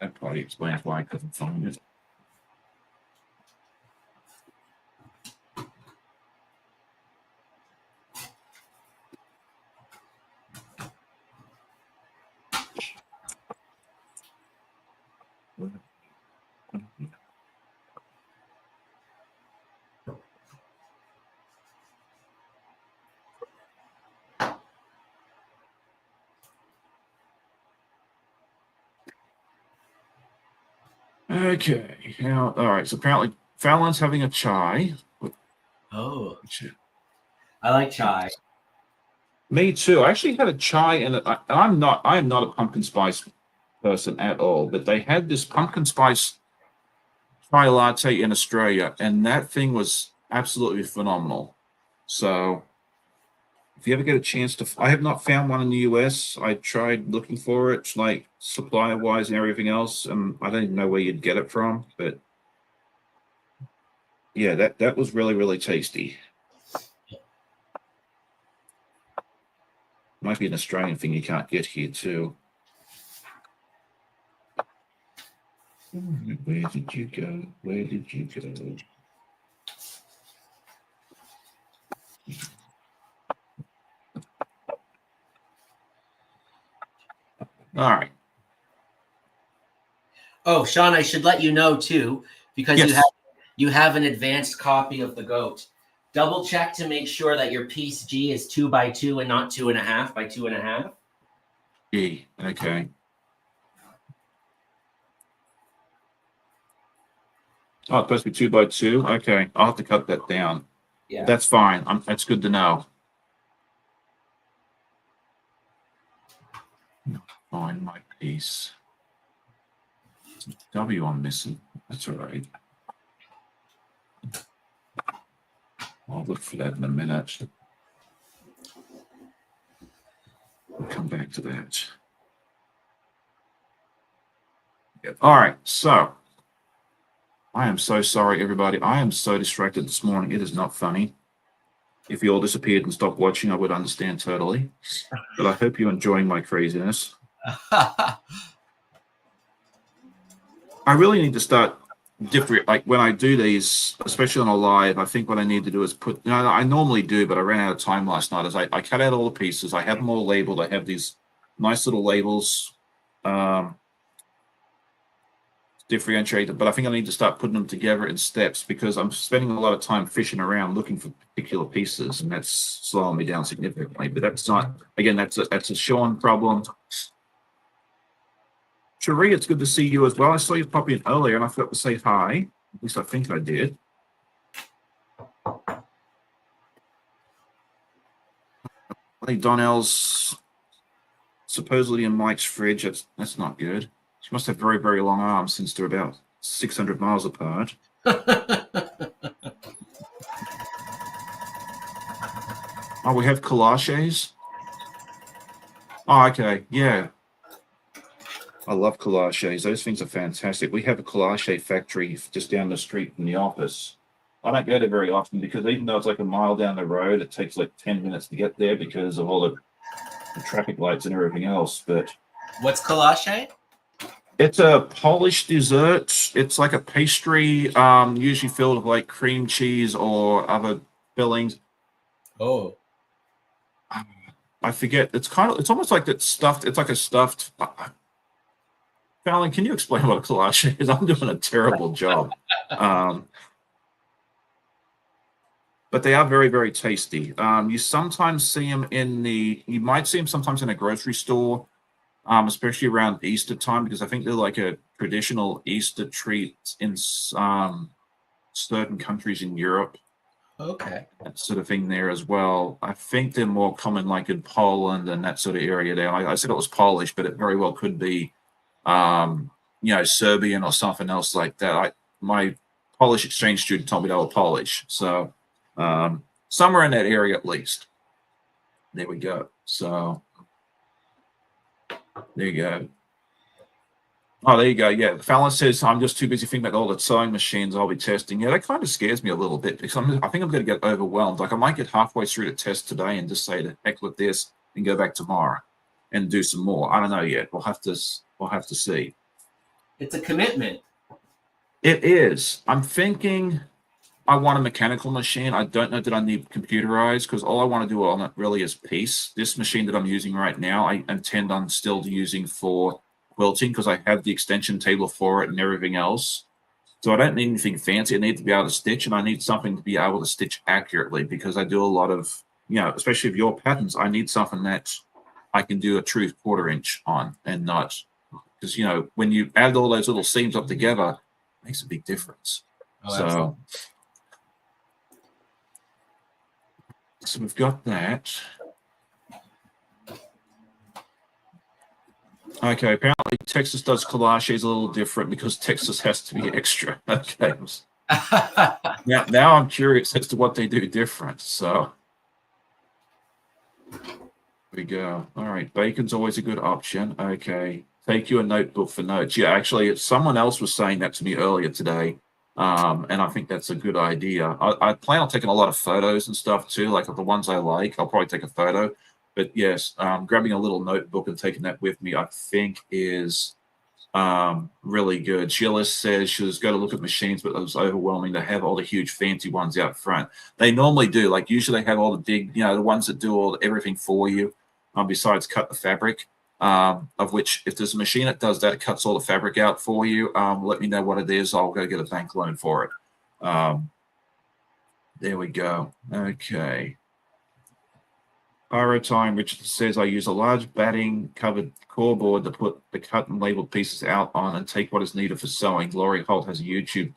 That probably explains why I couldn't find it. Okay. Now, all right. So apparently, Fallon's having a chai. oh, I like chai. Me too. I actually had a chai, and I am not a pumpkin spice person at all. But they had this pumpkin spice chai latte in Australia, and that thing was absolutely phenomenal. So, if you ever get a chance to, I have not found one in the US. I tried looking for it, like supplier wise and everything else, and I don't even know where you'd get it from. But yeah, that was really, really tasty. Might be an Australian thing you can't get here too. Where did you go? Where did you go? All right. Oh, Sean, I should let you know too, because Yes. you have an advanced copy of the goat. Double check to make sure that your piece G is 2 by 2 and not 2.5 by 2.5. E. Okay. Oh, it's supposed to be 2 by 2. Okay, I'll have to cut that down. Yeah. That's fine. That's good to know. Find my piece. W I'm missing. That's all right. I'll look for that in a minute. We'll come back to that. Yep. All right, so I am so sorry, everybody. I am so distracted this morning. It is not funny. If you all disappeared and stopped watching, I would understand totally. But I hope you're enjoying my craziness. I really need to start different. Like when I do these, especially on a live, I think what I need to do is put, you know, I normally do, but I ran out of time last night. Is I cut out all the pieces. I have them all labeled. I have these nice little labels. Differentiated, but I think I need to start putting them together in steps because I'm spending a lot of time fishing around looking for particular pieces, and that's slowing me down significantly. But that's not, again, that's a Sean problem. Cherie, it's good to see you as well. I saw you pop in earlier, and I forgot to say hi. At least I think I did. I think Donnell's supposedly in Mike's fridge. That's not good. She must have very, very long arms since they're about 600 miles apart. Oh, we have collages. Oh, okay. Yeah. I love collages. Those things are fantastic. We have a collage factory just down the street from the office. I don't go there very often because even though it's like a mile down the road, it takes like 10 minutes to get there because of all the traffic lights and everything else. But what's collage? It's a Polish dessert. It's like a pastry, usually filled with like cream cheese or other fillings. Oh, I forget. It's almost like that stuffed. It's like a stuffed. Fallon, can you explain what a collage is? I'm doing a terrible job. But they are very, very tasty. You sometimes see them you might see them sometimes in a grocery store. Especially around Easter time, because I think they're like a traditional Easter treat in certain countries in Europe. Okay. That sort of thing there as well. I think they're more common like in Poland and that sort of area there. I said it was Polish, but it very well could be, Serbian or something else like that. My Polish exchange student told me they were Polish. So somewhere in that area at least. There we go. So there you go. Oh, there you go. Yeah. Fallon says, I'm just too busy thinking about all the sewing machines I'll be testing. Yeah, that kind of scares me a little bit because I think I'm going to get overwhelmed. Like I might get halfway through the test today and just say the heck with this and go back tomorrow and do some more. I don't know yet. We'll have to see. It's a commitment. It is. I'm thinking I want a mechanical machine. I don't know that I need computerized because all I want to do on it really is piece. This machine that I'm using right now, I intend on still using for quilting because I have the extension table for it and everything else. So I don't need anything fancy. I need to be able to stitch, and I need something to be able to stitch accurately because I do a lot of, especially with your patterns, I need something that I can do a true 1/4 inch on and not because, when you add all those little seams up together, it makes a big difference. Oh, So we've got that. Okay, apparently Texas does collages a little different because Texas has to be extra. Okay. Now I'm curious as to what they do different. So here we go. All right, bacon's always a good option. Okay, take you a notebook for notes. Yeah, actually, someone else was saying that to me earlier today. And I think that's a good idea. I plan on taking a lot of photos and stuff too, like of the ones I like. I'll probably take a photo. But yes, grabbing a little notebook and taking that with me, I think is really good. Sheila says she was going to look at machines, but it was overwhelming to have all the huge fancy ones out front. They normally do, like usually they have all the big, the ones that do everything for you, besides cut the fabric. Of which, if there's a machine that does that, it cuts all the fabric out for you. Let me know what it is. I'll go get a bank loan for it. There we go. Okay. Pyro Time, Richard says, I use a large batting covered core board to put the cut and labeled pieces out on and take what is needed for sewing. Laurie Holt has a YouTube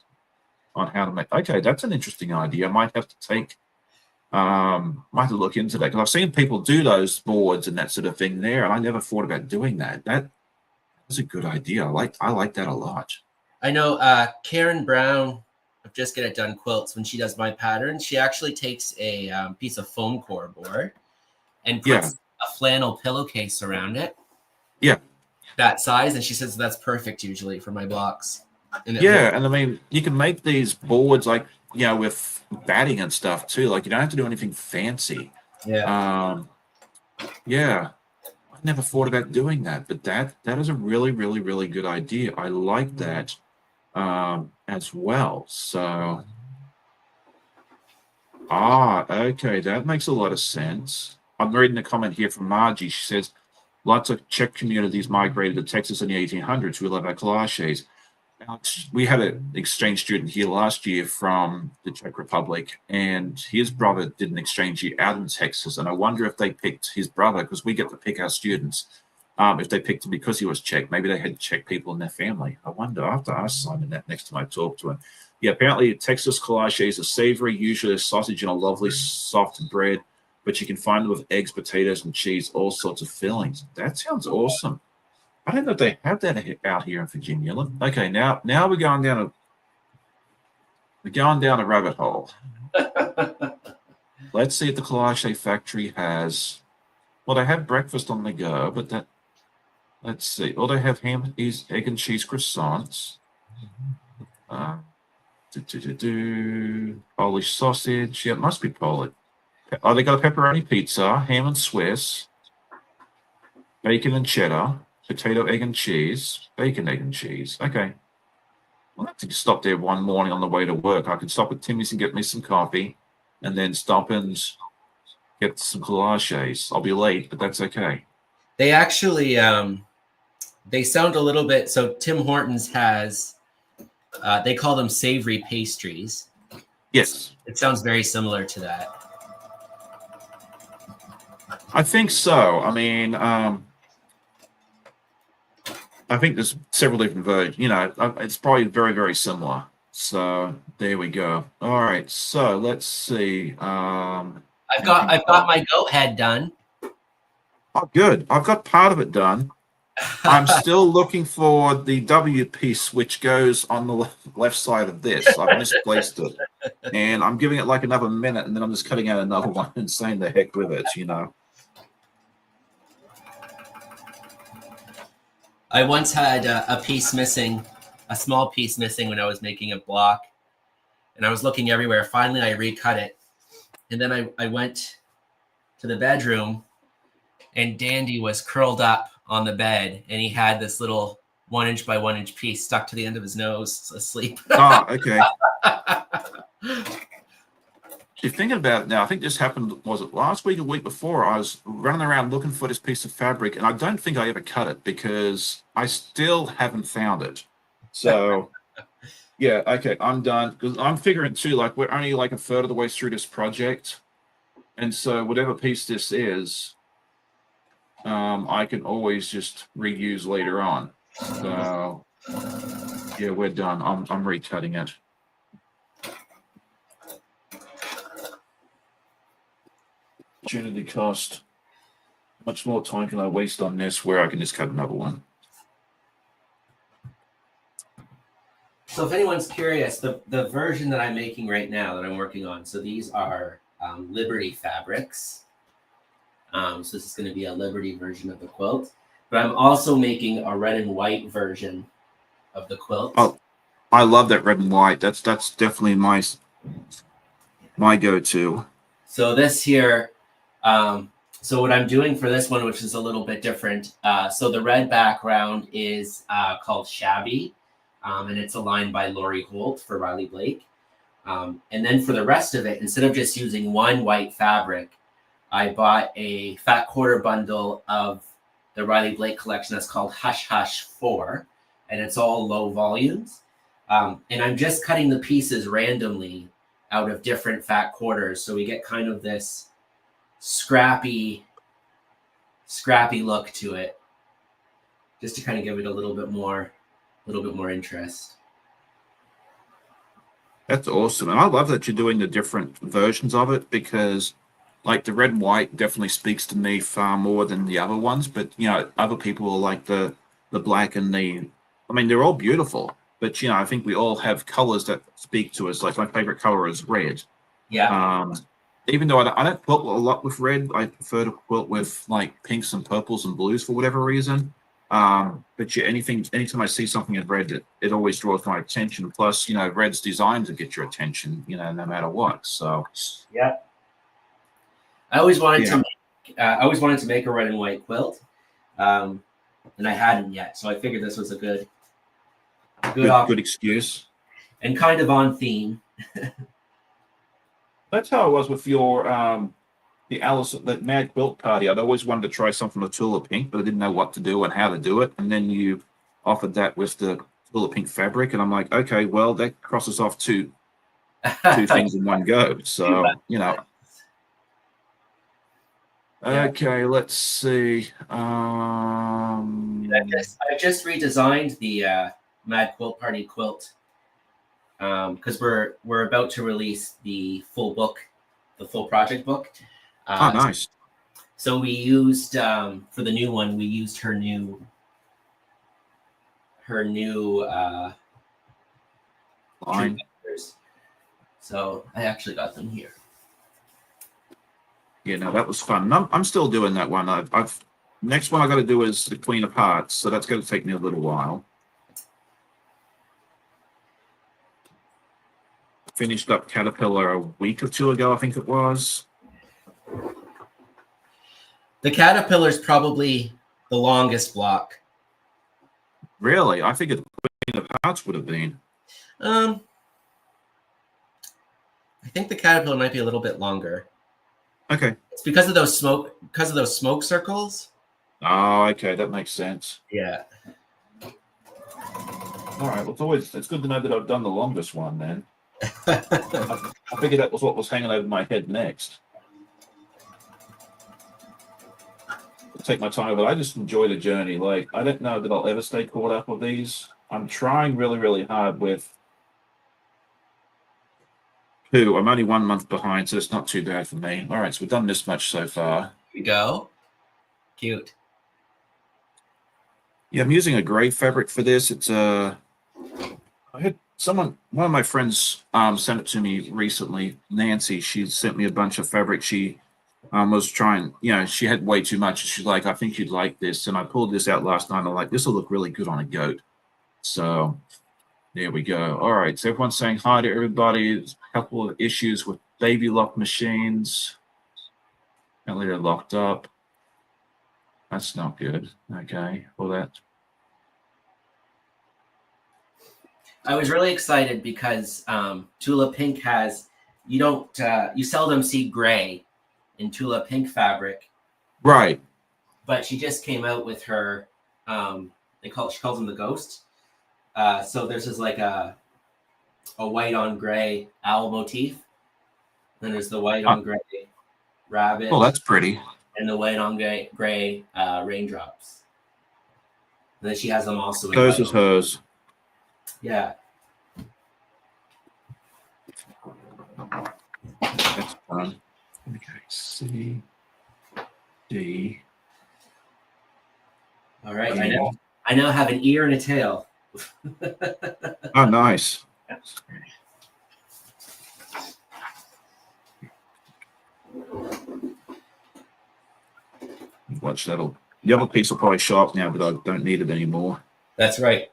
on how to make. Okay, that's an interesting idea. I might have to might have to look into that, because I've seen people do those boards and that sort of thing there, and I never thought about doing that. That is a good idea. I like that a lot. I know Karen Brown of Just Get It Done Quilts, when she does my patterns, she actually takes a piece of foam core board and puts a flannel pillowcase around it. Yeah. That size. And she says that's perfect usually for my blocks. And I mean, you can make these boards like, with batting and stuff too. Like, you don't have to do anything fancy. Yeah. Yeah. I never thought about doing that, but that is a really, really, really good idea. I like that as well. So, okay, that makes a lot of sense. I'm reading a comment here from Margie. She says, lots of Czech communities migrated to Texas in the 1800s. We love our collages. We had an exchange student here last year from the Czech Republic, and his brother did an exchange year out in Texas. And I wonder if they picked his brother, because we get to pick our students, if they picked him because he was Czech. Maybe they had Czech people in their family. I wonder. I have to ask Simon that next time I talk to him. Yeah, apparently Texas collages are savory, usually a sausage and a lovely soft bread, but you can find them with eggs, potatoes, and cheese, all sorts of fillings. That sounds awesome. I don't know if they have that out here in Virginia. Okay, now we're going down a rabbit hole. Let's see if the collage factory has. Well, they have breakfast on the go, but let's see. Well, they have ham, egg and cheese croissants. Polish sausage. Yeah, it must be Polish. Oh, they got a pepperoni pizza, ham and Swiss, bacon and cheddar, potato, egg and cheese, bacon, egg and cheese. Okay. I'll have to stop there one morning on the way to work. I can stop at Timmy's and get me some coffee, and then stop and get some collages. I'll be late, but that's okay. They actually, they sound a little bit, so Tim Hortons has, they call them savory pastries. Yes. It sounds very similar to that. I think so. I mean, I think there's several different versions. It's probably very, very similar. So there we go. All right. So let's see. I've got my goat head done. Oh, good. I've got part of it done. I'm still looking for the W piece, which goes on the left side of this. I've misplaced it, and I'm giving it like another minute, and then I'm just cutting out another one and saying the heck with it. I once had a piece missing, a small piece missing when I was making a block, and I was looking everywhere. Finally, I recut it, and then I went to the bedroom, and Dandy was curled up on the bed, and he had this little 1 inch by 1 inch piece stuck to the end of his nose, asleep. Okay. You're thinking about it now. I think this happened, was it last week or week before? I was running around looking for this piece of fabric, and I don't think I ever cut it because I still haven't found it. So, yeah, okay, I'm done. Because I'm figuring too, like, we're only like a third of the way through this project. And so whatever piece this is, I can always just reuse later on. So, yeah, we're done. I'm recutting it. Opportunity cost. How much more time can I waste on this where I can just cut another one? So if anyone's curious, the version that I'm making right now that I'm working on, so these are Liberty fabrics. So this is going to be a Liberty version of the quilt. But I'm also making a red and white version of the quilt. Oh, I love that red and white. That's definitely my go-to. So this here, So what I'm doing for this one, which is a little bit different, so the red background is called Shabby, and it's aligned by Lori Holt for Riley Blake. And then for the rest of it, instead of just using one white fabric, I bought a fat quarter bundle of the Riley Blake collection that's called Hush Hush 4, and it's all low volumes. And I'm just cutting the pieces randomly out of different fat quarters, so we get kind of this scrappy look to it, just to kind of give it a little bit more interest. That's awesome. And I love that you're doing the different versions of it, because like the red and white definitely speaks to me far more than the other ones. But other people will like the black and I mean, they're all beautiful, but I think we all have colors that speak to us. Like my favorite color is red. Yeah. Even though I don't quilt a lot with red, I prefer to quilt with like pinks and purples and blues for whatever reason. But anytime I see something in red, it always draws my attention. Plus, red's designed to get your attention, no matter what. So Yeah. I always wanted to make a red and white quilt, and I hadn't yet. So I figured this was a good excuse. And kind of on theme. That's how it was with your the Mad Quilt Party. I'd always wanted to try something with Tula Pink, but I didn't know what to do and how to do it. And then you offered that with the Tula Pink fabric, and I'm like, okay, well, that crosses off two things in one go. So Okay, let's see. I just redesigned the Mad Quilt Party quilt because we're about to release the full book, the full project book. Nice. So we used for the new one, we used her new line. So I actually got them here. Yeah, no, that was fun. I'm still doing that one. I've next one I got to do is the Queen of Hearts, so that's going to take me a little while. Finished up Caterpillar a week or two ago, I think it was. The Caterpillar's probably the longest block. Really? I think the Queen of Hearts would have been. I think the Caterpillar might be a little bit longer. Okay. It's because of those smoke circles. Oh, okay, that makes sense. Yeah. All right. Well, it's good to know that I've done the longest one then. I figured that was what was hanging over my head next. I'll take my time, but I just enjoy the journey. Like, I don't know that I'll ever stay caught up with these. I'm trying really, really hard with two. I'm only 1 month behind, so it's not too bad for me. All right, so we've done this much so far. Here we go. Cute. Yeah, I'm using a gray fabric for this. It's I had one of my friends sent it to me recently. Nancy, she sent me a bunch of fabric. She was trying, she had way too much. She's like, I think you'd like this. And I pulled this out last night. I'm like, this will look really good on a goat. So there we go. All right. So everyone's saying hi to everybody. There's a couple of issues with baby lock machines. Apparently they're locked up. That's not good. Okay. Well, that. I was really excited because Tula Pink has, you seldom see gray in Tula Pink fabric. Right. But she just came out with her, she calls them the Ghost. So there's just like a white on gray owl motif. Then there's the white on gray rabbit. Oh, that's pretty. And the white on gray raindrops. And then she has them also. Those is hers. Yeah. That's fun. Okay, C, D. All right. I now have an ear and a tail. Oh, nice. Watch that'll. The other piece will probably show up now, but I don't need it anymore. That's right.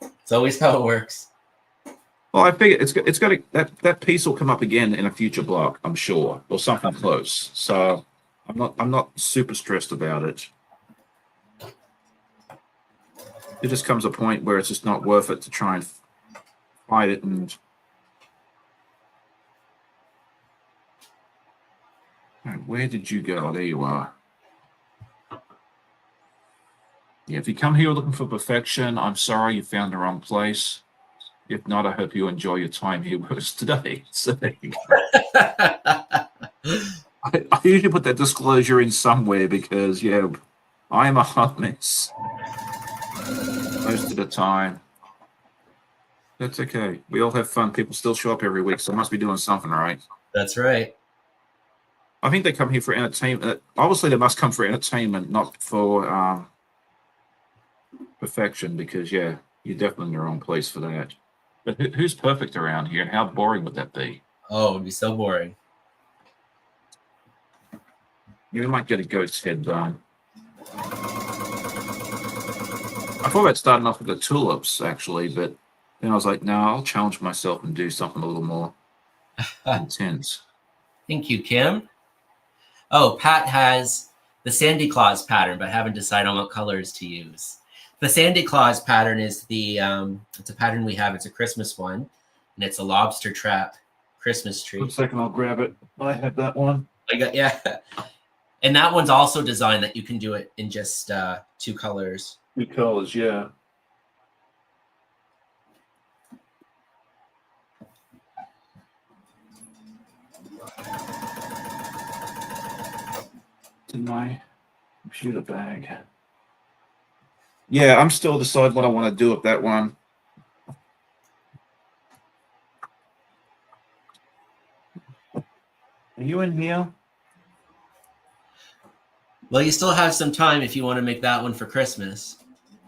It's always how it works. Well, I figure it's got that piece will come up again in a future block, I'm sure, or something close. So I'm not super stressed about it. It just comes a point where it's just not worth it to try and fight it. And where did you go? There you are. Yeah, if you come here looking for perfection, I'm sorry you found the wrong place. If not, I hope you enjoy your time here with us today. So there you go. I usually put that disclosure in somewhere because, yeah, I'm a hot mess most of the time. That's okay. We all have fun. People still show up every week, so I must be doing something right. That's right. I think they come here for entertainment. Obviously, they must come for entertainment, not for perfection, because, yeah, you're definitely in the wrong place for that. But who's perfect around here, and how boring would that be? Oh, it'd be so boring. You might get a ghost head done. I thought about starting off with the tulips, actually, but then I was like, no, I'll challenge myself and do something a little more intense. Thank you, Kim. Oh, Pat has the Sandy Claus pattern, but haven't decided on what colors to use. The Sandy Claus pattern is it's a pattern we have. It's a Christmas one, and it's a lobster trap Christmas tree. 1 second, I'll grab it. I have that one. Yeah. And that one's also designed that you can do it in just 2 colors. 2 colors, yeah. It's in my computer bag. Yeah, I'm still deciding what I want to do with that one. Are you in here? Well, you still have some time if you want to make that one for Christmas.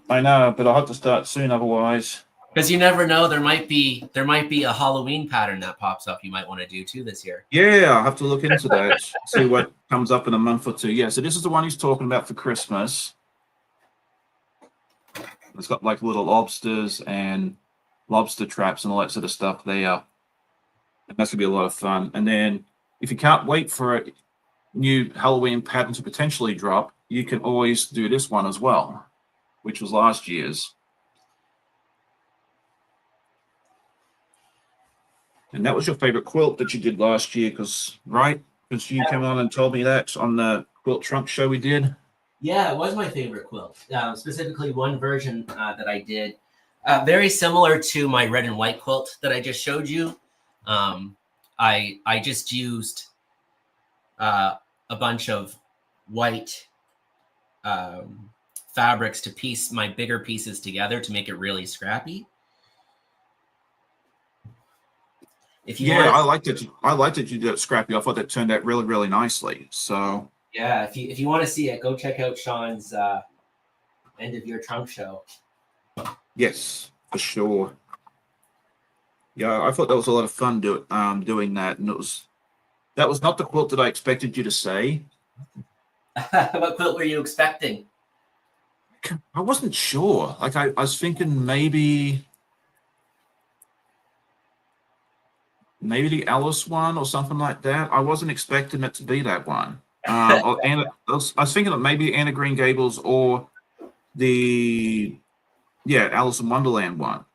I know, but I'll have to start soon otherwise. Because you never know, there might be a Halloween pattern that pops up you might want to do too this year. Yeah, I'll have to look into that. See what comes up in a month or 2. Yeah, so this is the one he's talking about for Christmas. It's got like little lobsters and lobster traps and all that sort of stuff there. And that's gonna be a lot of fun. And then if you can't wait for a new Halloween pattern to potentially drop, you can always do this one as well, which was last year's. And that was your favorite quilt that you did last year, right? Because you came on and told me that on the quilt trunk show we did. Yeah, it was my favorite quilt. Specifically, one version that I did, very similar to my red and white quilt that I just showed you. I just used a bunch of white fabrics to piece my bigger pieces together to make it really scrappy. I liked it. I liked it. You did it scrappy. I thought that turned out really, really nicely. So yeah, if you want to see it, go check out Sean's end of year trunk show. Yes, for sure. Yeah, I thought that was a lot of fun doing that, and that was not the quilt that I expected you to say. What quilt were you expecting? I wasn't sure. Like I was thinking maybe the Alice one or something like that. I wasn't expecting it to be that one. I was thinking that maybe Anna Green Gables or the Alice in Wonderland one.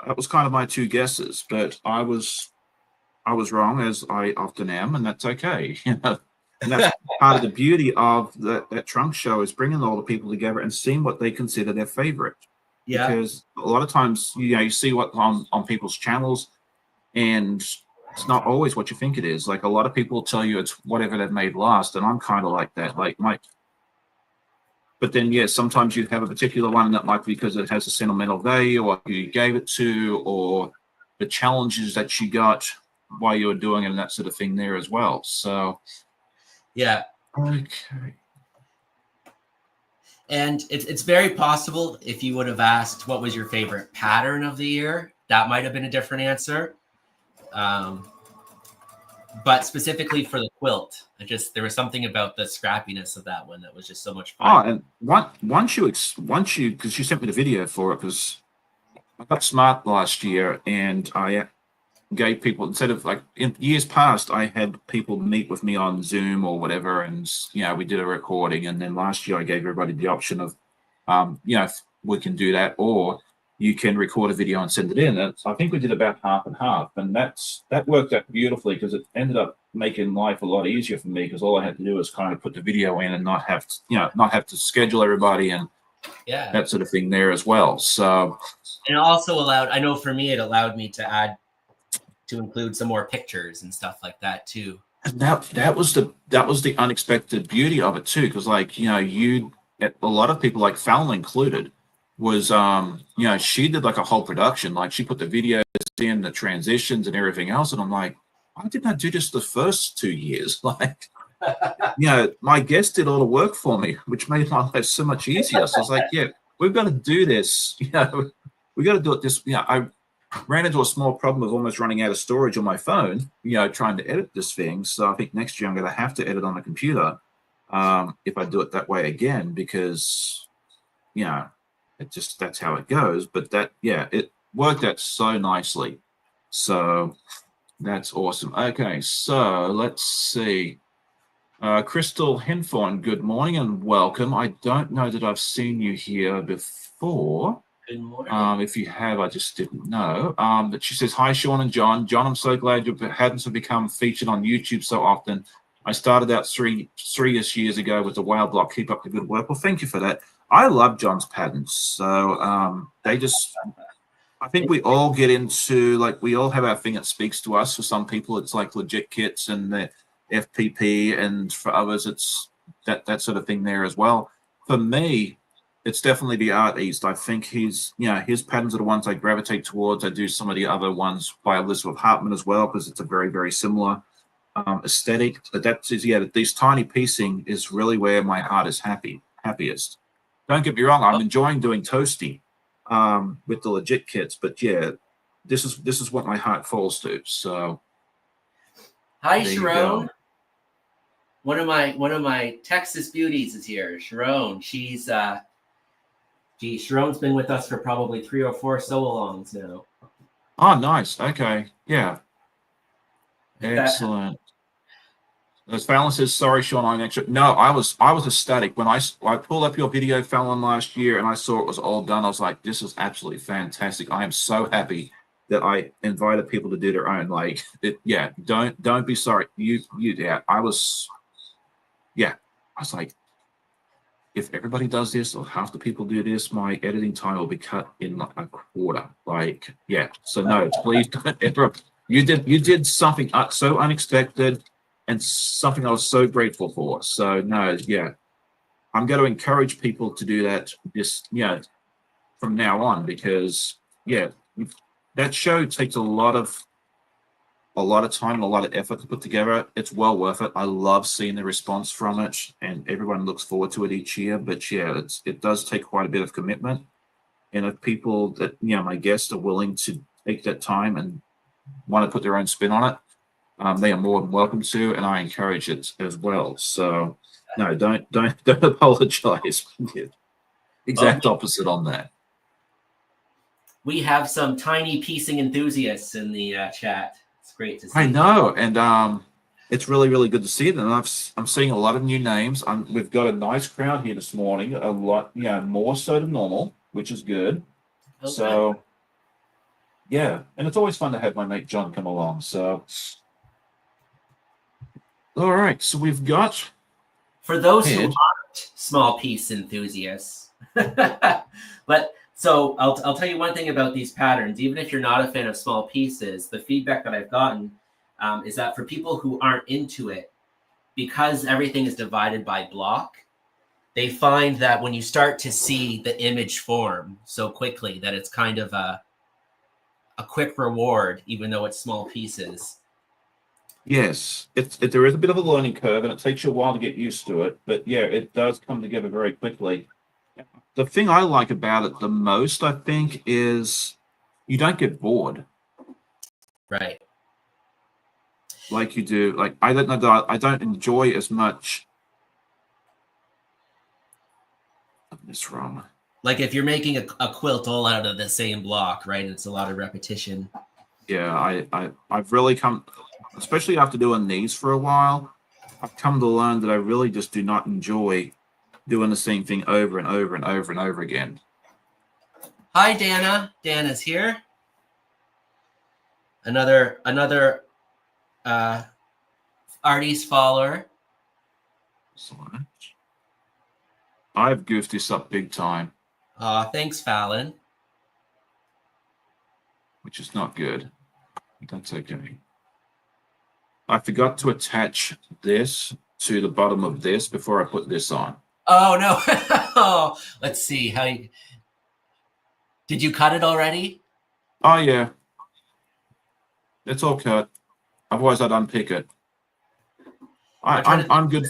That was kind of my 2 guesses, but I was wrong, as I often am, and that's okay. And that's part of the beauty of that trunk show, is bringing all the people together and seeing what they consider their favorite. Yeah. Because a lot of times, you see what on people's channels, and it's not always what you think it is. Like a lot of people tell you it's whatever they've made last, and I'm kind of like that. But then, sometimes you have a particular one that might be because it has a sentimental value, or who you gave it to, or the challenges that you got while you were doing it, and that sort of thing there as well. So, yeah. Okay. And it's very possible if you would have asked what was your favorite pattern of the year, that might have been a different answer. But specifically for the quilt, there was something about the scrappiness of that one that was just so much fun. Oh, and once you, because you sent me the video for it, because I got smart last year, and I gave people, instead of like in years past, I had people meet with me on Zoom or whatever, and we did a recording. And then last year I gave everybody the option of, if we can do that, or you can record a video and send it in. And so I think we did about half and half, and that worked out beautifully because it ended up making life a lot easier for me because all I had to do was kind of put the video in and not have to schedule everybody and that sort of thing there as well. So, and it also allowed, I know for me, it allowed me to include some more pictures and stuff like that too. And that was the unexpected beauty of it too, because like a lot of people, like Fallon included, was she did like a whole production, like she put the videos in, the transitions and everything else, and I'm like, why didn't I do this the first 2 years? Like, my guest did all the work for me, which made my life so much easier. So I was like, yeah, we've got to do this. We got to do it this. I ran into a small problem of almost running out of storage on my phone, trying to edit this thing. So I think next year I'm going to have to edit on a computer if I do it that way again, because, that's how it goes. But it worked out so nicely. So that's awesome. Okay, so let's see. Crystal Henthorn, good morning and welcome. I don't know that I've seen you here before. Good morning. If you have, I just didn't know. But she says, hi, Sean and John. John, I'm so glad your patterns have become featured on YouTube so often. I started out three-ish years ago with the whale block. Keep up the good work. Well, thank you for that. I love John's patterns. So I think we all get into, like, we all have our thing that speaks to us. For some people, it's like legit kits and the FPP, and for others, it's that sort of thing there as well. For me, it's definitely the Art East. I think his patterns are the ones I gravitate towards. I do some of the other ones by Elizabeth Hartman as well, because it's a very, very similar aesthetic. But these tiny piecing is really where my heart is happiest. Don't get me wrong, I'm enjoying doing toasty with the legit kits, but this is what my heart falls to. So hi, Sharon. One of my Texas beauties is here. Sharon. Sharon's been with us for probably 3 or 4 sew-alongs now. Oh, nice. Okay. Yeah. Excellent. As Fallon says, sorry, Sean, no, I was ecstatic when I pulled up your video, Fallon, last year, and I saw it was all done. I was like, this is absolutely fantastic. I am so happy that I invited people to do their own. Like, don't be sorry. I was like, if everybody does this or half the people do this, my editing time will be cut in like a quarter. Like, so no, please don't ever. You did something so unexpected and something I was so grateful for. So no, I'm going to encourage people to do that from now on, because that show takes a lot of time and a lot of effort to put together. It's well worth it. I love seeing the response from it, and everyone looks forward to it each year. But it does take quite a bit of commitment. And if people that my guests are willing to take that time and want to put their own spin on it, they are more than welcome to, and I encourage it as well. So no, don't apologize. Exact opposite on that. We have some tiny piecing enthusiasts in the chat. It's great to see. I know, and it's really, really good to see them. And I'm seeing a lot of new names. We've got a nice crowd here this morning, a lot, more so than normal, which is good. Okay. So, and it's always fun to have my mate John come along. So, all right, so we've got, for those who aren't small piece enthusiasts, but. So I'll tell you one thing about these patterns. Even if you're not a fan of small pieces, the feedback that I've gotten is that for people who aren't into it, because everything is divided by block, they find that when you start to see the image form so quickly, that it's kind of a quick reward, even though it's small pieces. Yes, there is a bit of a learning curve, and it takes you a while to get used to it. But it does come together very quickly. The thing I like about it the most, I think, is you don't get bored. Right. Like you do. Like, I don't know that I don't enjoy as much. That's wrong. Like if you're making a quilt all out of the same block, right? It's a lot of repetition. Yeah, I've really come, especially after doing these for a while, I've come to learn that I really just do not enjoy doing the same thing over and over and over and over again. Hi, Dana. Dana's here. Another uh, Art East follower. I've goofed this up big time, Thanks, Fallon. which is not good. But that's okay. I forgot to attach this to the bottom of this before I put this on. Oh no. Let's see. Did you cut it already? Oh yeah, it's all cut. Otherwise, I'd unpick it. I'm good.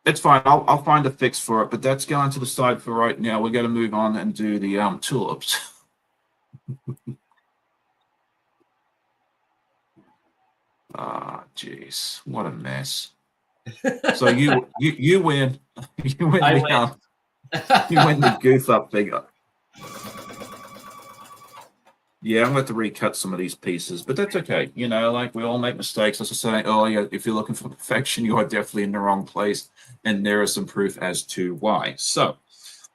It's fine. I'll find a fix for it, but that's going to the side for right now. We're going to move on and do the tulips. Ah, jeez, what a mess. So you win. You win I the win. you win the goof up figure. Yeah, I'm going to have to recut some of these pieces, but that's okay. You know, like we all make mistakes. As I say, oh yeah, if you're looking for perfection, you are definitely in the wrong place, and there is some proof as to why. So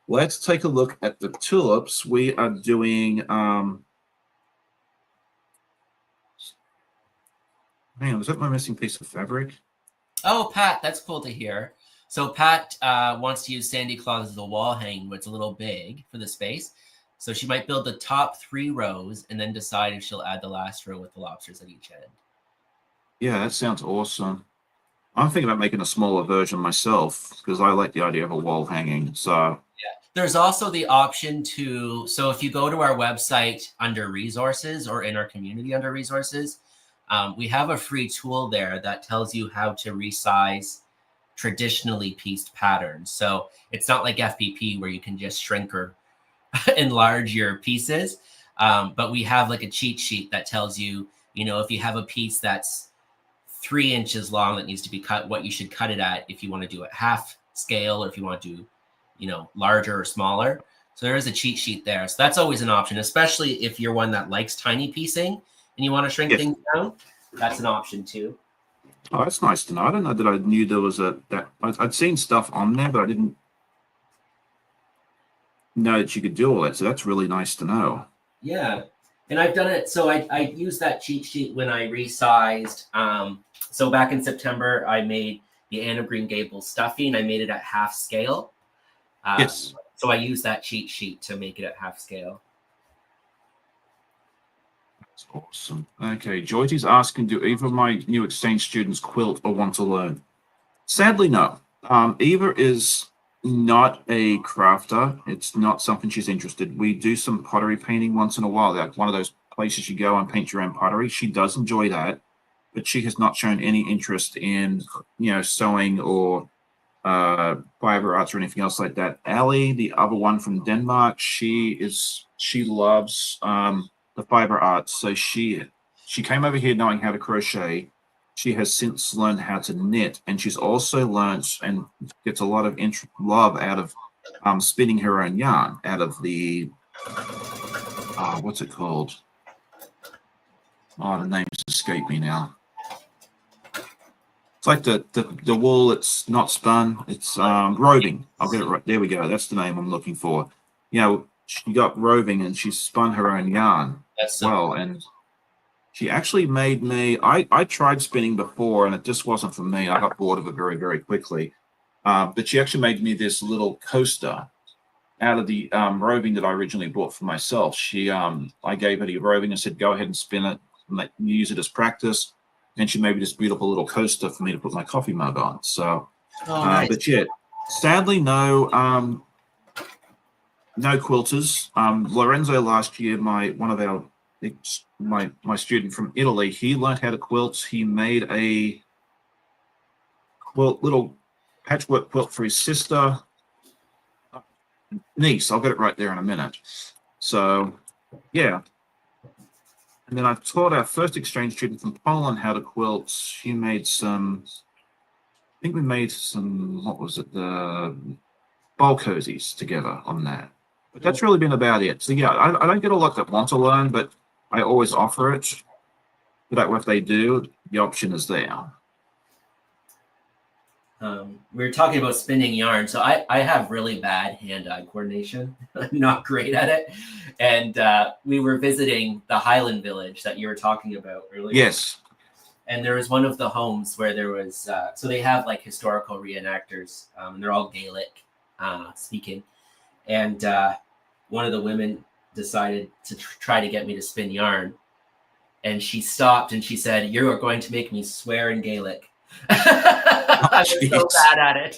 let's take a look at the tulips. We are doing man, was that my missing piece of fabric? Oh, Pat, that's cool to hear. So Pat wants to use Sandy Claus as a wall hanging, but it's a little big for the space. So she might build the top 3 rows and then decide if she'll add the last row with the lobsters at each end. Yeah, that sounds awesome. I'm thinking about making a smaller version myself because I like the idea of a wall hanging. So yeah, there's also the option to, so if you go to our website under resources or in our community under resources, we have a free tool there that tells you how to resize traditionally pieced patterns. So it's not like FPP where you can just shrink or enlarge your pieces. But we have like a cheat sheet that tells you, if you have a piece that's 3 inches long that needs to be cut, what you should cut it at if you want to do it half scale or if you want to do, larger or smaller. So there is a cheat sheet there. So that's always an option, especially if you're one that likes tiny piecing and you want to shrink things down. That's an option too. oh, that's nice to know. I don't know that I knew there was I'd seen stuff on there, but I didn't know that you could do all that. So that's really nice to know. Yeah. And I've done it. So I used that cheat sheet when I resized. So back in September, I made the Anne of Green Gables stuffing. I made it at half scale. Yes. So I used that cheat sheet to make it at half scale. That's awesome. Okay, Georgie's asking, do either of my new exchange students quilt or want to learn? Sadly, no. Eva is not a crafter. It's not something she's interested. We do some pottery painting once in a while, like one of those places you go and paint your own pottery. She does enjoy that, but she has not shown any interest in, sewing or fiber arts or anything else like that. Ali, the other one from Denmark, she loves the fiber arts. So she came over here knowing how to crochet. She has since learned how to knit, and she's also learned and gets a lot of love out of spinning her own yarn out of the what's it called? Oh, the names escape me now. It's like the wool that's not spun. It's roving. I'll get it right. There we go. That's the name I'm looking for. She got roving and she spun her own yarn as well. And she actually made me, I tried spinning before and it just wasn't for me. I got bored of it very, very quickly. But she actually made me this little coaster out of the roving that I originally bought for myself. I gave her the roving and said, go ahead and spin it, use it as practice. And she made me this beautiful little coaster for me to put my coffee mug on. So, nice. But yeah, sadly, no quilters. Lorenzo last year, my student from Italy, he learned how to quilt. He made a little patchwork quilt for his niece. I'll get it right there in a minute. So, yeah. And then I've taught our first exchange student from Poland how to quilt. She made I think we made some, what was it, the bowl cozies together on that. But that's really been about it. So yeah, I don't get a lot that want to learn, but I always offer it. But that way, if they do, the option is there. We were talking about spinning yarn. So I have really bad hand-eye coordination. I'm not great at it. And we were visiting the Highland Village that you were talking about earlier. Yes. And there was one of the homes where there was, so they have like historical reenactors. And they're all Gaelic speaking. And one of the women decided to try to get me to spin yarn. And she stopped and she said, "You are going to make me swear in Gaelic." I was so bad at it.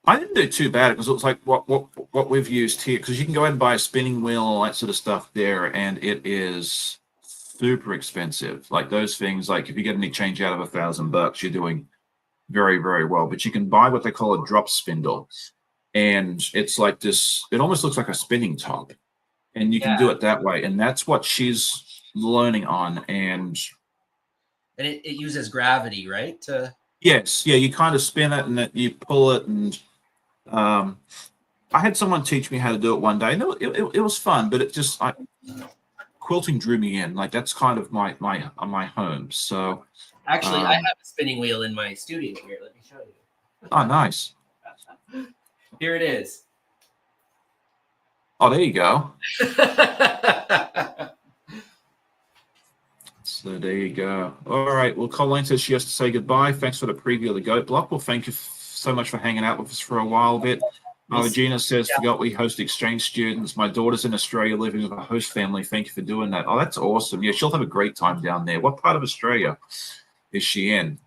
I didn't do too bad because it was like what we've used here, because you can go ahead and buy a spinning wheel and all that sort of stuff there, and it is super expensive. Like those things, like if you get any change out of $1,000, you're doing very, very well. But you can buy what they call a drop spindle, and it's like this. It almost looks like a spinning top, and you can do it that way, and that's what she's learning on. And it uses gravity, right? Yes, yeah, you kind of spin it and you pull it, and I had someone teach me how to do it one day, and it was fun, but it just quilting drew me in. Like that's kind of my home. So actually, I have a spinning wheel in my studio here. Let me show you. Oh, nice. Here it is. Oh, there you go. So there you go. All right. Well, Colleen says she has to say goodbye. Thanks for the preview of the goat block. Well, thank you so much for hanging out with us for a while bit. Gina says, forgot we host exchange students. My daughter's in Australia living with a host family. Thank you for doing that. Oh, that's awesome. Yeah, she'll have a great time down there. What part of Australia is she in?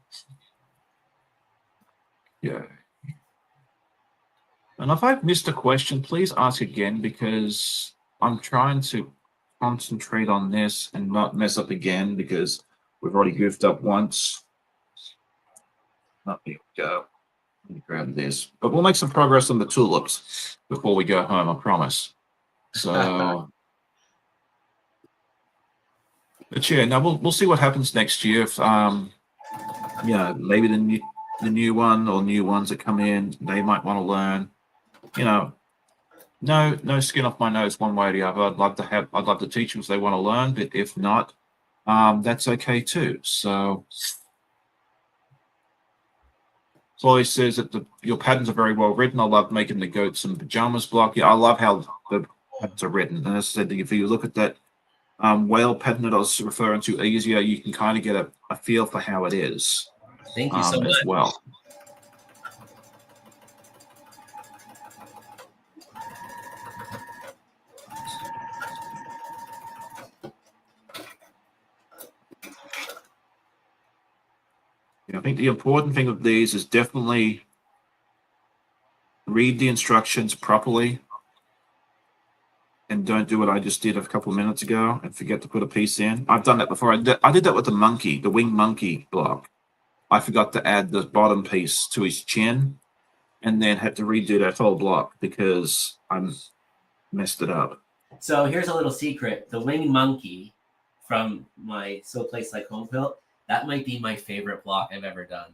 Yeah. And if I've missed a question, please ask again, because I'm trying to concentrate on this and not mess up again, because we've already goofed up once. There we go. Let me grab this. But we'll make some progress on the tulips before we go home, I promise. So, but yeah, now we'll see what happens next year. If yeah, maybe the new one or new ones that come in, they might want to learn. You know, no skin off my nose one way or the other. I'd love to teach them if they want to learn, but if not, that's okay too. So Chloe says that your patterns are very well written. I love making the goats and pajamas block. Yeah, I love how the patterns are written. And as I said, if you look at that whale pattern that I was referring to earlier, you can kind of get a feel for how it is. Thank you so much. As well. I think the important thing of these is definitely read the instructions properly, and don't do what I just did a couple of minutes ago and forget to put a piece in. I've done that before. I did that with the wing monkey block. I forgot to add the bottom piece to his chin, and then had to redo that whole block because I messed it up. So here's a little secret: the wing monkey from my So Place Like Home quilt, that might be my favorite block I've ever done.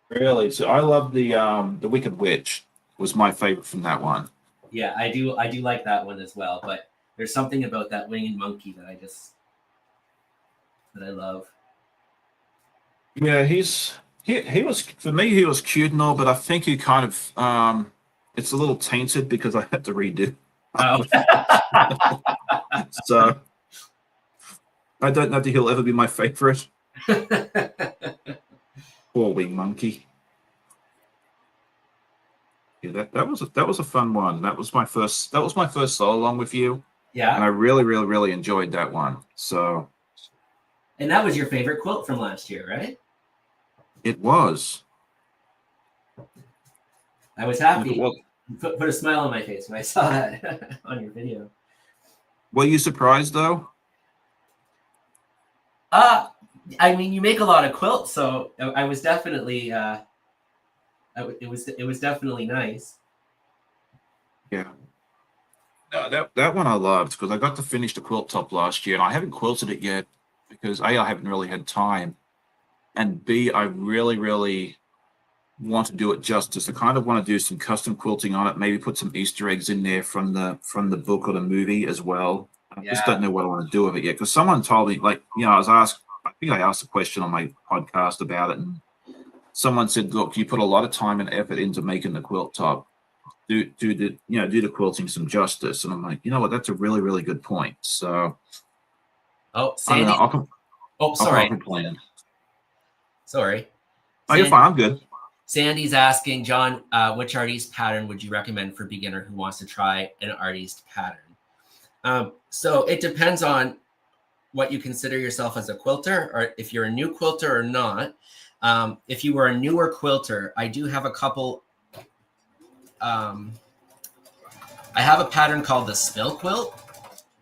Really? So I love the Wicked Witch was my favorite from that one. Yeah, I do like that one as well, but there's something about that winged monkey that I love. Yeah, he was, for me, he was cute and all, but I think he kind of it's a little tainted because I had to redo. Oh. So I don't know if he'll ever be my favorite. Poor wing monkey. Yeah, that was a fun one. That was my first solo along with you. Yeah. And I really enjoyed that one. So. And that was your favorite quilt from last year, right? It was. I was happy. Well, put a smile on my face when I saw that on your video. Were you surprised though? I mean, you make a lot of quilts, so I was definitely it was definitely nice. Yeah. No, that one I loved because I got to finish the quilt top last year, and I haven't quilted it yet because A, I haven't really had time, and B, I really want to do it justice. I kind of want to do some custom quilting on it, maybe put some Easter eggs in there from the book or the movie as well. I just Yeah. don't know what I want to do with it yet, because someone told me, like, I was asked, I think I asked a question on my podcast about it, and someone said, look, you put a lot of time and effort into making the quilt top. Do the quilting some justice. And I'm like, you know what, that's a really, really good point. So Oh, I don't know. Sandy. Oh, I'll sorry. complain. Sorry. Oh, you're Sandy. fine. I'm good. Sandy's asking, John, which Art East pattern would you recommend for a beginner who wants to try an Art East pattern? So it depends on what you consider yourself as a quilter, or if you're a new quilter or not. If you were a newer quilter, I do have a couple. I have a pattern called the spill quilt.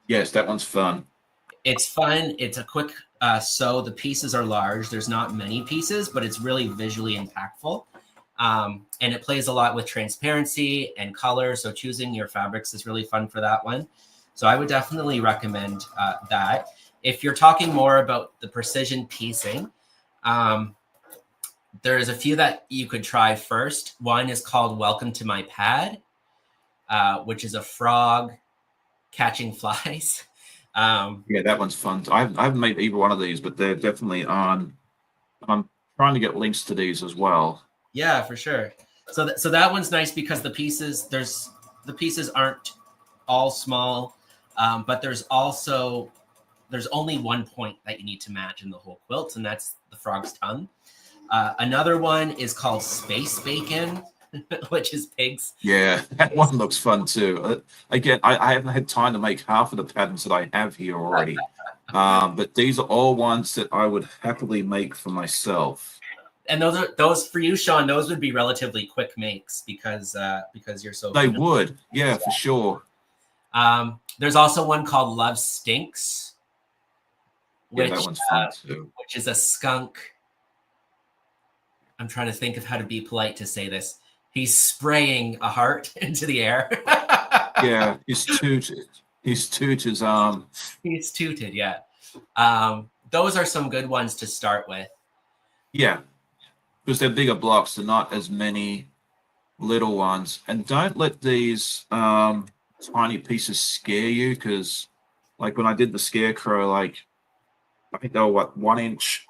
Yes, that one's fun. It's fun. It's a quick sew. The pieces are large. There's not many pieces, but it's really visually impactful. And it plays a lot with transparency and color. So choosing your fabrics is really fun for that one. So I would definitely recommend that. If you're talking more about the precision piecing, there's a few that you could try first. One is called Welcome to My Pad, which is a frog catching flies. Yeah, that one's fun. I haven't made either one of these, but they're definitely on. I'm trying to get links to these as well. Yeah, for sure. So that one's nice because the pieces aren't all small, but there's only one point that you need to match in the whole quilt, and that's the frog's tongue. Another one is called Space Bacon, which is pigs. Yeah, that one looks fun too. Again, I haven't had time to make half of the patterns that I have here already. But these are all ones that I would happily make for myself. And those for you, Sean. Those would be relatively quick makes because you're so. They would, yeah, for sure. There's also one called Love Stinks, Yeah, that one's fun too. which is a skunk. I'm trying to think of how to be polite to say this. He's spraying a heart into the air. Yeah, he's tooted. He's tooted his arm. He's tooted, yeah. Those are some good ones to start with. Yeah, because they're bigger blocks. They're not as many little ones. And don't let these tiny pieces scare you, because like when I did the scarecrow, like I think they were what, 1 inch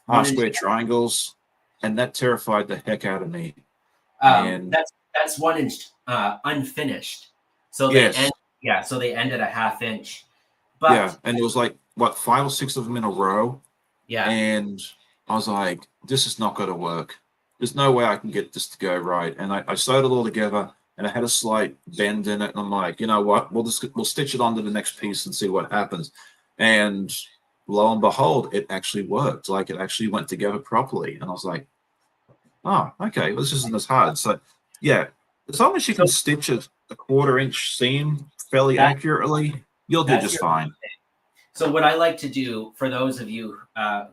half square triangles, and that terrified the heck out of me. And that's 1 inch unfinished. So they end, so they end at a ½ inch. But yeah, and it was like what, 5 or 6 of them in a row. Yeah. And I was like, this is not gonna work. There's no way I can get this to go right. And I sewed it all together, and I had a slight bend in it, and I'm like, you know what, we'll stitch it onto the next piece and see what happens. And lo and behold, it actually worked. Like, it actually went together properly. And I was like, oh, okay, well, this isn't as hard. So yeah, as long as you can stitch a 1/4 inch seam fairly accurately, you'll do just fine. So what I like to do for those of you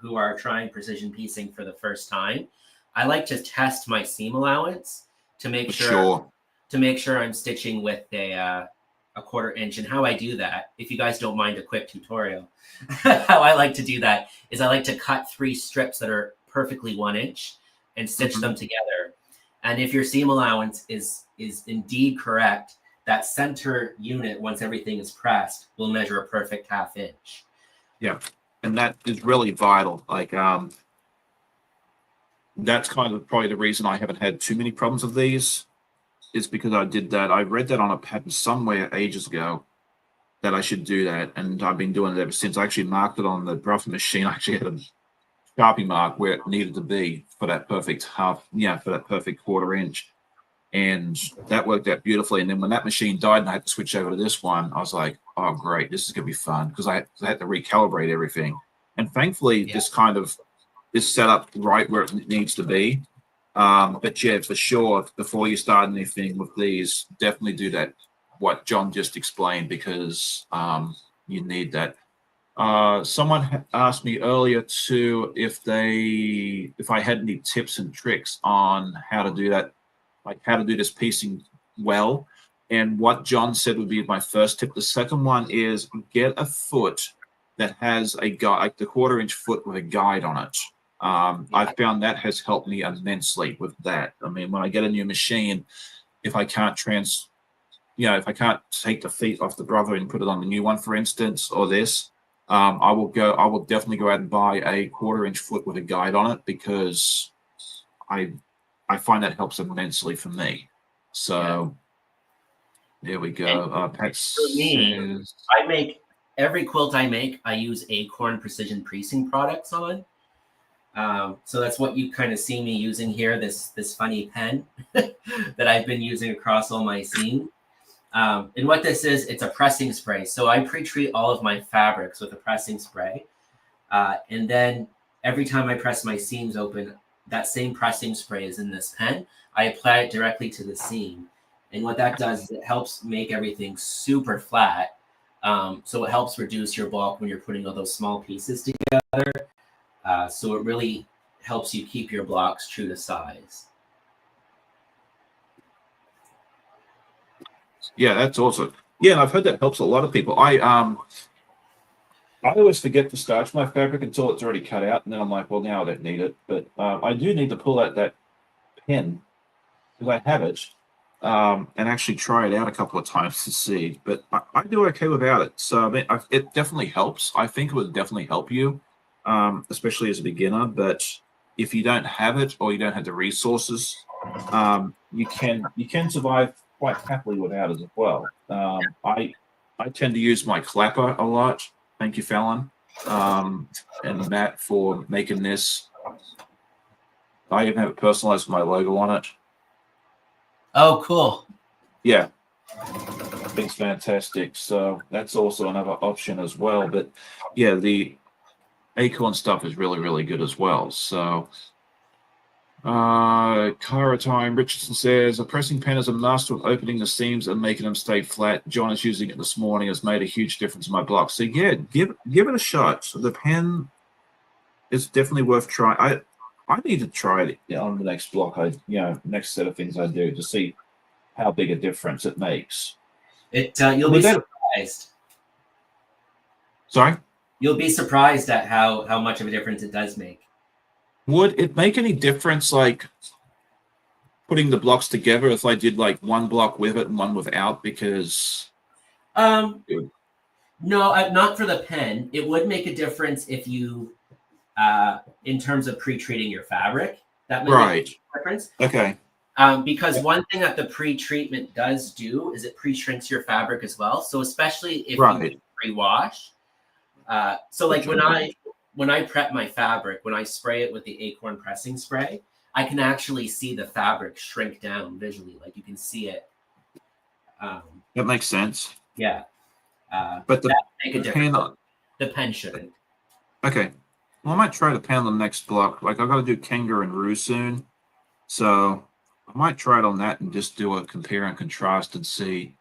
who are trying precision piecing for the first time, I like to test my seam allowance to make sure I'm stitching with a 1/4 inch. And how I do that, if you guys don't mind a quick tutorial, how I like to do that is I like to cut 3 strips that are perfectly 1 inch and stitch them together. And if your seam allowance is indeed correct, that center unit, once everything is pressed, will measure a perfect ½ inch. Yeah, and that is really vital. Like, that's kind of probably the reason I haven't had too many problems with these, is because I did that. I read that on a pattern somewhere ages ago that I should do that, and I've been doing it ever since. I actually marked it on the Brekkie machine. I actually had a Sharpie mark where it needed to be for that perfect for that perfect 1/4 inch. And that worked out beautifully. And then when that machine died and I had to switch over to this one, I was like, oh, great, this is going to be fun, because I had to recalibrate everything. And thankfully, this kind of is set up right where it needs to be. But yeah, for sure, before you start anything with these, definitely do that, what John just explained, because you need that. Someone asked me earlier too if I had any tips and tricks on how to do that, like how to do this piecing well. And what John said would be my first tip. The second one is get a foot that has a guide, like the 1/4 inch foot with a guide on it. I found that has helped me immensely with that. I mean, when I get a new machine, if I can't if I can't take the feet off the brother and put it on the new one, for instance, or this, I will definitely go out and buy a 1/4 inch foot with a guide on it, because I find that helps immensely for me. So there we go. Pat For me, says, I make every quilt I make, I use Acorn Precision Creasing products on. So that's what you kind of see me using here, this funny pen that I've been using across all my seams. And what this is, it's a pressing spray. So I pre-treat all of my fabrics with a pressing spray. And then every time I press my seams open, that same pressing spray is in this pen. I apply it directly to the seam. And what that does is it helps make everything super flat. So it helps reduce your bulk when you're putting all those small pieces together. So it really helps you keep your blocks true to size. yeah, that's awesome. Yeah, and I've heard that helps a lot of people. I always forget to starch my fabric until it's already cut out, and then I'm like, well, now I don't need it. But I do need to pull out that pen, because I have it, and actually try it out a couple of times to see. But I do okay without it. So I mean, it definitely helps. I think it would definitely help you, especially as a beginner. But if you don't have it, or you don't have the resources, you can survive quite happily without it as well. I tend to use my clapper a lot. Thank you, Fallon, and Matt, for making this. I even have it personalized with my logo on it. Oh, cool. Yeah, it's fantastic. So that's also another option as well. But yeah, the Acorn stuff is really, really good as well. So Kyra Time Richardson says, a pressing pen is a master of opening the seams and making them stay flat. John is using it this morning, has made a huge difference in my block. So yeah, give it a shot. So the pen is definitely worth trying. I need to try it on the next block. Next set of things I do, to see how big a difference it makes. You'll be surprised. Sorry? You'll be surprised at how much of a difference it does make. Would it make any difference, like putting the blocks together, if I did like one block with it and one without? Because no, not for the pen. It would make a difference if you, in terms of pre-treating your fabric. That might make a difference. Okay. Because one thing that the pre-treatment does do is it pre-shrinks your fabric as well. So especially if you pre-wash. So like when I prep my fabric, when I spray it with the Acorn pressing spray, I can actually see the fabric shrink down visually. Like you can see it. That makes sense. Yeah. But that make a difference. The pen shouldn't. Okay. Well, I might try the pen on the next block. Like I've got to do Kangaroo and Roo soon. So I might try it on that and just do a compare and contrast and see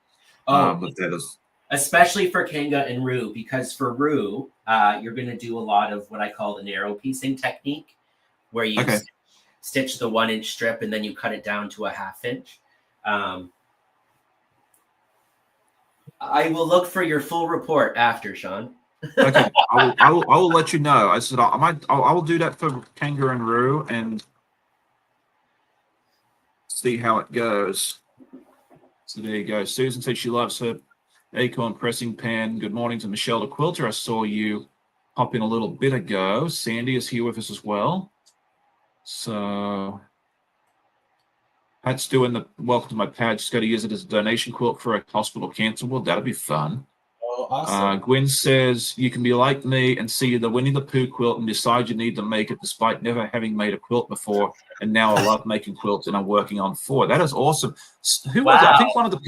what that is. Especially for Kanga and Roo, because for Roo, you're going to do a lot of what I call the narrow piecing technique, where you stitch the 1 inch strip and then you cut it down to a 1/2 inch. I will look for your full report after, Sean. Okay, I will let you know. I said I will do that for Kangaroo and Roo and see how it goes. So there you go. Susan said she loves her Acorn pressing pen. Good morning to Michelle the Quilter. I saw you pop in a little bit ago. Sandy is here with us as well. So Pat's doing the welcome to my pad. Just got to use it as a donation quilt for a hospital cancer ward. That'll be fun. Oh, awesome. Gwen says you can be like me and see the Winnie the Pooh quilt and decide you need to make it despite never having made a quilt before. And now I love making quilts and I'm working on 4. That is awesome. Who was it? I think one of the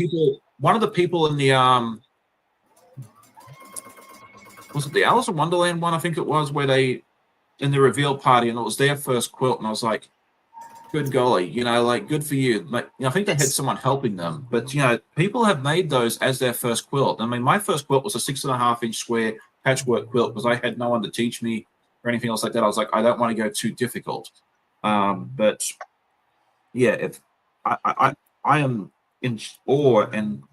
people in the was it the Alice in Wonderland one? I think it was, where they in the reveal party and it was their first quilt and I was like, good golly, like good for you. Like, I think they had someone helping them, but people have made those as their first quilt. I mean, my first quilt was a 6.5 inch square patchwork quilt because I had no one to teach me or anything else like that. I was like, I don't want to go too difficult. But yeah, if I am in awe and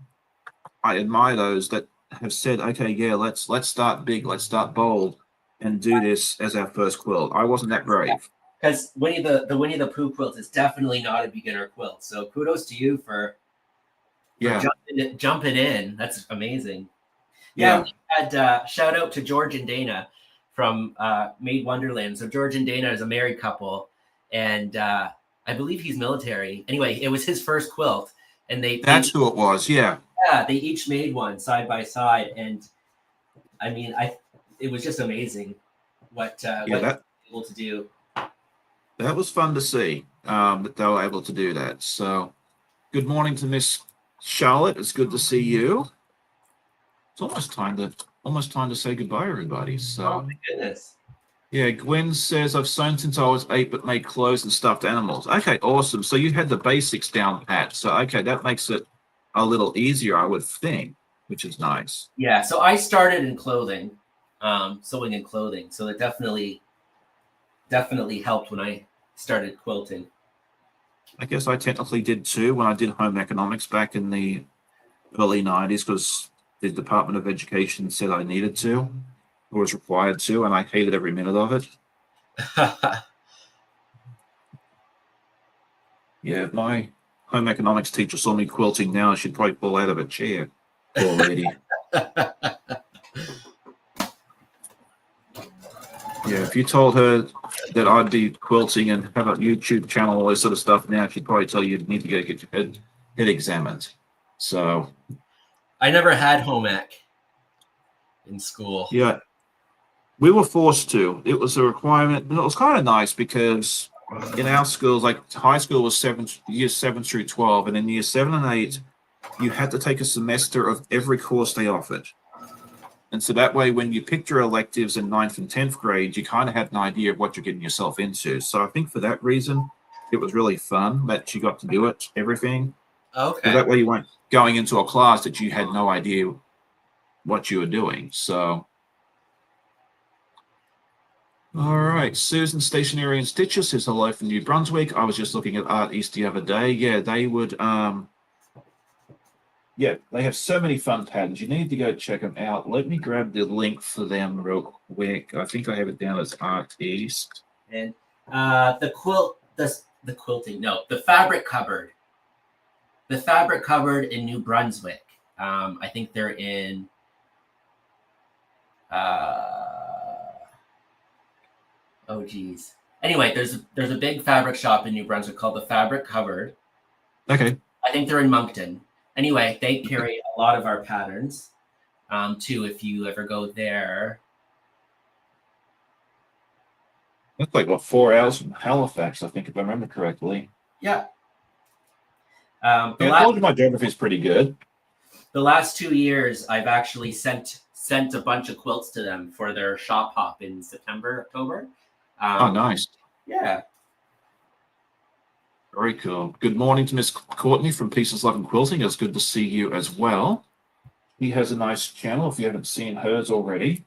I admire those that have said, okay, yeah, let's start big, let's start bold, and do this as our first quilt. I wasn't that brave. Because Winnie the Pooh quilt is definitely not a beginner quilt. So kudos to you for Yeah, jumping in. That's amazing. Yeah, yeah. we had shout out to George and Dana from Made Wonderland. So George and Dana is a married couple, and I believe he's military. Anyway, it was his first quilt, and That's who it was. Yeah, they each made one side by side, and I mean, it was just amazing yeah. what they were able to do. That was fun to see that they were able to do that. So, good morning to Miss Charlotte. It's good to see you. It's almost time to say goodbye, everybody. Oh So, my goodness. yeah, Gwen says I've sewn since I was 8, but made clothes and stuffed animals. Okay, awesome. So you had the basics down pat. So okay, that makes it a little easier, I would think, which is nice. Yeah, so I started in clothing, sewing in clothing. So it definitely helped when I started quilting. I guess I technically did too when I did home economics back in the early 90s because the Department of Education said I needed to or was required to, and I hated every minute of it. Yeah, if my home economics teacher saw me quilting now, she'd probably fall out of a chair. Poor lady. Yeah, if you told her that I'd be quilting and have a YouTube channel, all this sort of stuff now, she'd probably tell you need to go get your head examined. So, I never had home ec in school. yeah, we were forced to. It was a requirement. And it was kind of nice because in our schools, like high school was years 7 through 12, and in years 7 and 8, you had to take a semester of every course they offered. And so that way, when you picked your electives in 9th and 10th grade, you kind of had an idea of what you're getting yourself into. So I think for that reason, it was really fun that you got to do it, everything. Okay. That way you weren't going into a class that you had no idea what you were doing. So, all right. Susan Stationery and Stitches says hello from New Brunswick. I was just looking at Art East the other day. Yeah, they would yeah, they have so many fun patterns. You need to go check them out. Let me grab the link for them real quick. I think I have it down as Art East. And the quilting, no, the fabric cupboard. The fabric cupboard in New Brunswick. I think they're in oh geez. Anyway, there's a big fabric shop in New Brunswick called the Fabric Cupboard. Okay. I think they're in Moncton. Anyway, they carry a lot of our patterns too. If you ever go there, That's like what 4 hours from Halifax, I think, if I remember correctly. yeah. I told you my geography is pretty good. The last 2 years, I've actually sent a bunch of quilts to them for their shop hop in September, October. Oh, nice. Yeah. Very cool. Good morning to Miss Courtney from Pieces Love and Quilting. It's good to see you as well. He has a nice channel if you haven't seen hers already.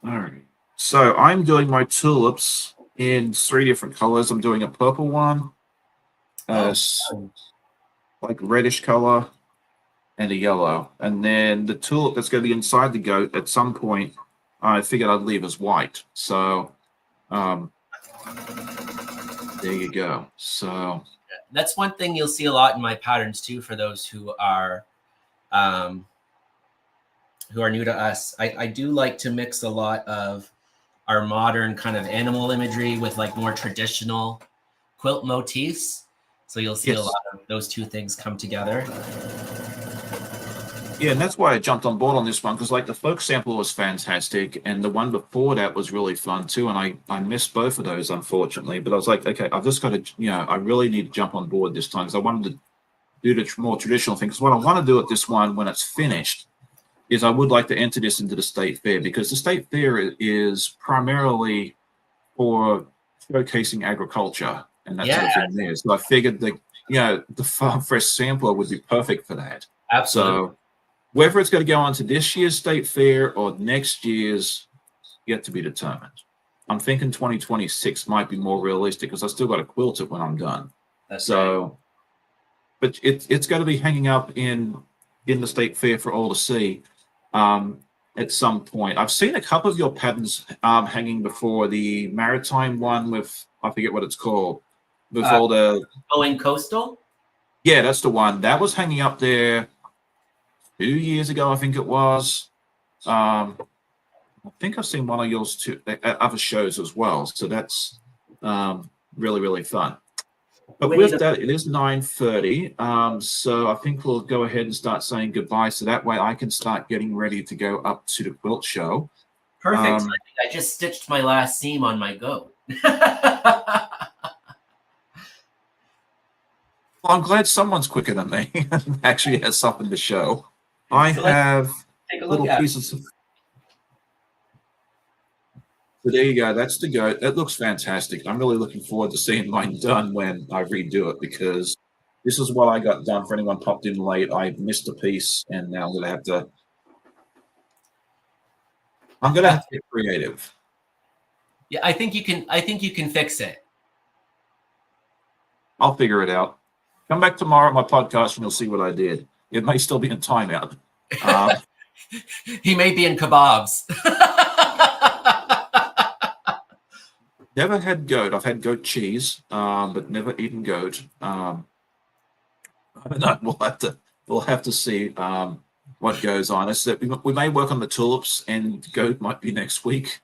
All right. So I'm doing my tulips in 3 different colors. I'm doing a purple one, like reddish color, and a yellow. And then the tulip that's going to be inside the goat at some point, I figured I'd leave as white. So there you go. So that's one thing you'll see a lot in my patterns too. For those who are new to us, I do like to mix a lot of our modern kind of animal imagery with like more traditional quilt motifs. So you'll see a lot of those two things come together. Yeah, and that's why I jumped on board on this one, because like the folk sample was fantastic, and the one before that was really fun too. And I missed both of those, unfortunately. But I was like, okay, I've just got to, I really need to jump on board this time because I wanted to do the more traditional thing. Because what I want to do at this one when it's finished is I would like to enter this into the state fair, because the state fair is primarily for showcasing agriculture and that sort of thing there. So I figured that, the farm fresh sampler would be perfect for that. Absolutely. So whether it's going to go on to this year's state fair or next year's, yet to be determined. I'm thinking 2026 might be more realistic because I still got to quilt it when I'm done. That's right. But it's going to be hanging up in the state fair for all to see. at some point. I've seen a couple of your patterns hanging before. The maritime one with, I forget what it's called, with all the Going coastal. Yeah, that's the one that was hanging up there 2 years ago, I think it was. I think I've seen one of yours too at other shows as well. So that's really, really fun. But Winnie with the that, it is 9:30. So I think we'll go ahead and start saying goodbye. So that way I can start getting ready to go up to the quilt show. Perfect. I just stitched my last seam on my goat. Well, I'm glad someone's quicker than me and actually has something to show. I So let's have take a look little at it. pieces of. So there you go. That's the goat. That looks fantastic. I'm really looking forward to seeing mine done when I redo it, because this is what I got done. For anyone popped in late, I missed a piece, and now I'm gonna have to. I'm gonna have to get creative. Yeah, I think you can. I think you can fix it. I'll figure it out. Come back tomorrow at my podcast, and you'll see what I did. It may still be in timeout. He may be in kebabs. Never had goat. I've had goat cheese, but never eaten goat. I don't know. We'll have to see what goes on. It's that we may work on the tulips, and goat might be next week.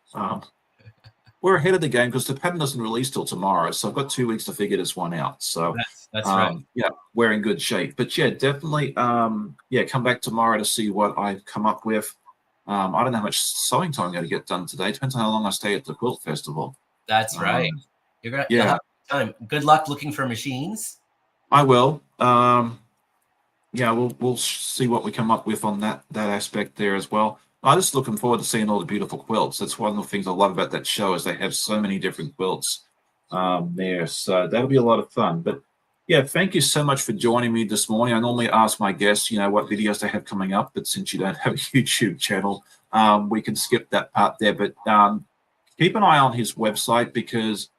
We're ahead of the game because the pattern doesn't release till tomorrow, so I've got 2 weeks to figure this one out. So that's right. yeah, we're in good shape. But yeah, definitely yeah, come back tomorrow to see what I've come up with. I don't know how much sewing time I'm going to get done today. Depends on how long I stay at the quilt festival. That's right. You'll Yeah, have time. Good luck looking for machines. I will. Yeah, we'll see what we come up with on that aspect there as well. I'm just looking forward to seeing all the beautiful quilts. That's one of the things I love about that show, is they have so many different quilts there. So that'll be a lot of fun. But yeah, thank you so much for joining me this morning. I normally ask my guests, what videos they have coming up, but since you don't have a YouTube channel, we can skip that part there. But keep an eye on his website, because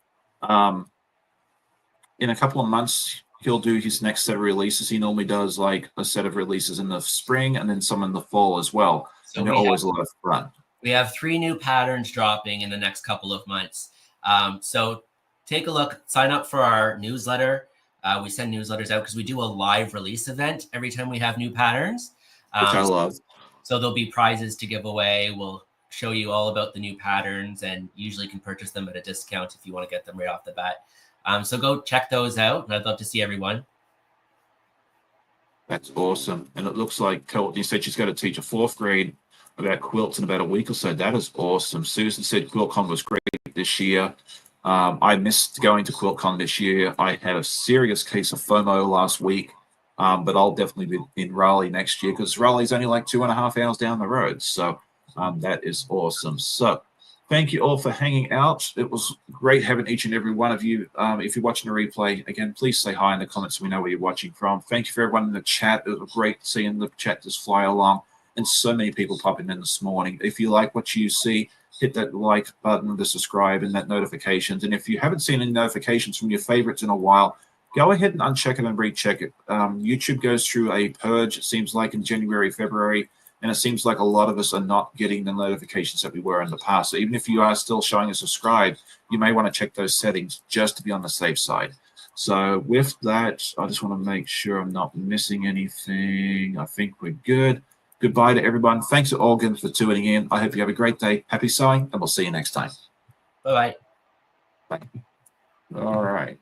in a couple of months he'll do his next set of releases. He normally does like a set of releases in the spring and then some in the fall as well. So and they're always a lot of fun. We have 3 new patterns dropping in the next couple of months. So take a look, sign up for our newsletter. We send newsletters out because we do a live release event every time we have new patterns. Which I love. So there'll be prizes to give away. We'll show you all about the new patterns, and usually can purchase them at a discount if you want to get them right off the bat. So go check those out, and I'd love to see everyone. That's awesome. And it looks like Courtney said she's going to teach a 4th grade about quilts in about a week or so. That is awesome. Susan said QuiltCon was great this year. I missed going to QuiltCon this year. I had a serious case of FOMO last week, but I'll definitely be in Raleigh next year, because Raleigh's only like 2.5 hours down the road. So that is awesome. So thank you all for hanging out. It was great having each and every one of you. If you're watching a replay, again, please say hi in the comments so we know where you're watching from. Thank you for everyone in the chat. It was great seeing the chat just fly along, and so many people popping in this morning. If you like what you see, hit that like button, the subscribe, and that notifications. And if you haven't seen any notifications from your favorites in a while, go ahead and uncheck it and recheck it. YouTube goes through a purge, it seems like, in January, February. And it seems like a lot of us are not getting the notifications that we were in the past. So even if you are still showing a subscribe, you may want to check those settings just to be on the safe side. So with that, I just want to make sure I'm not missing anything. I think we're good. Goodbye to everyone. Thanks to all again for tuning in. I hope you have a great day. Happy sewing, and we'll see you next time. Bye-bye. Bye. All right.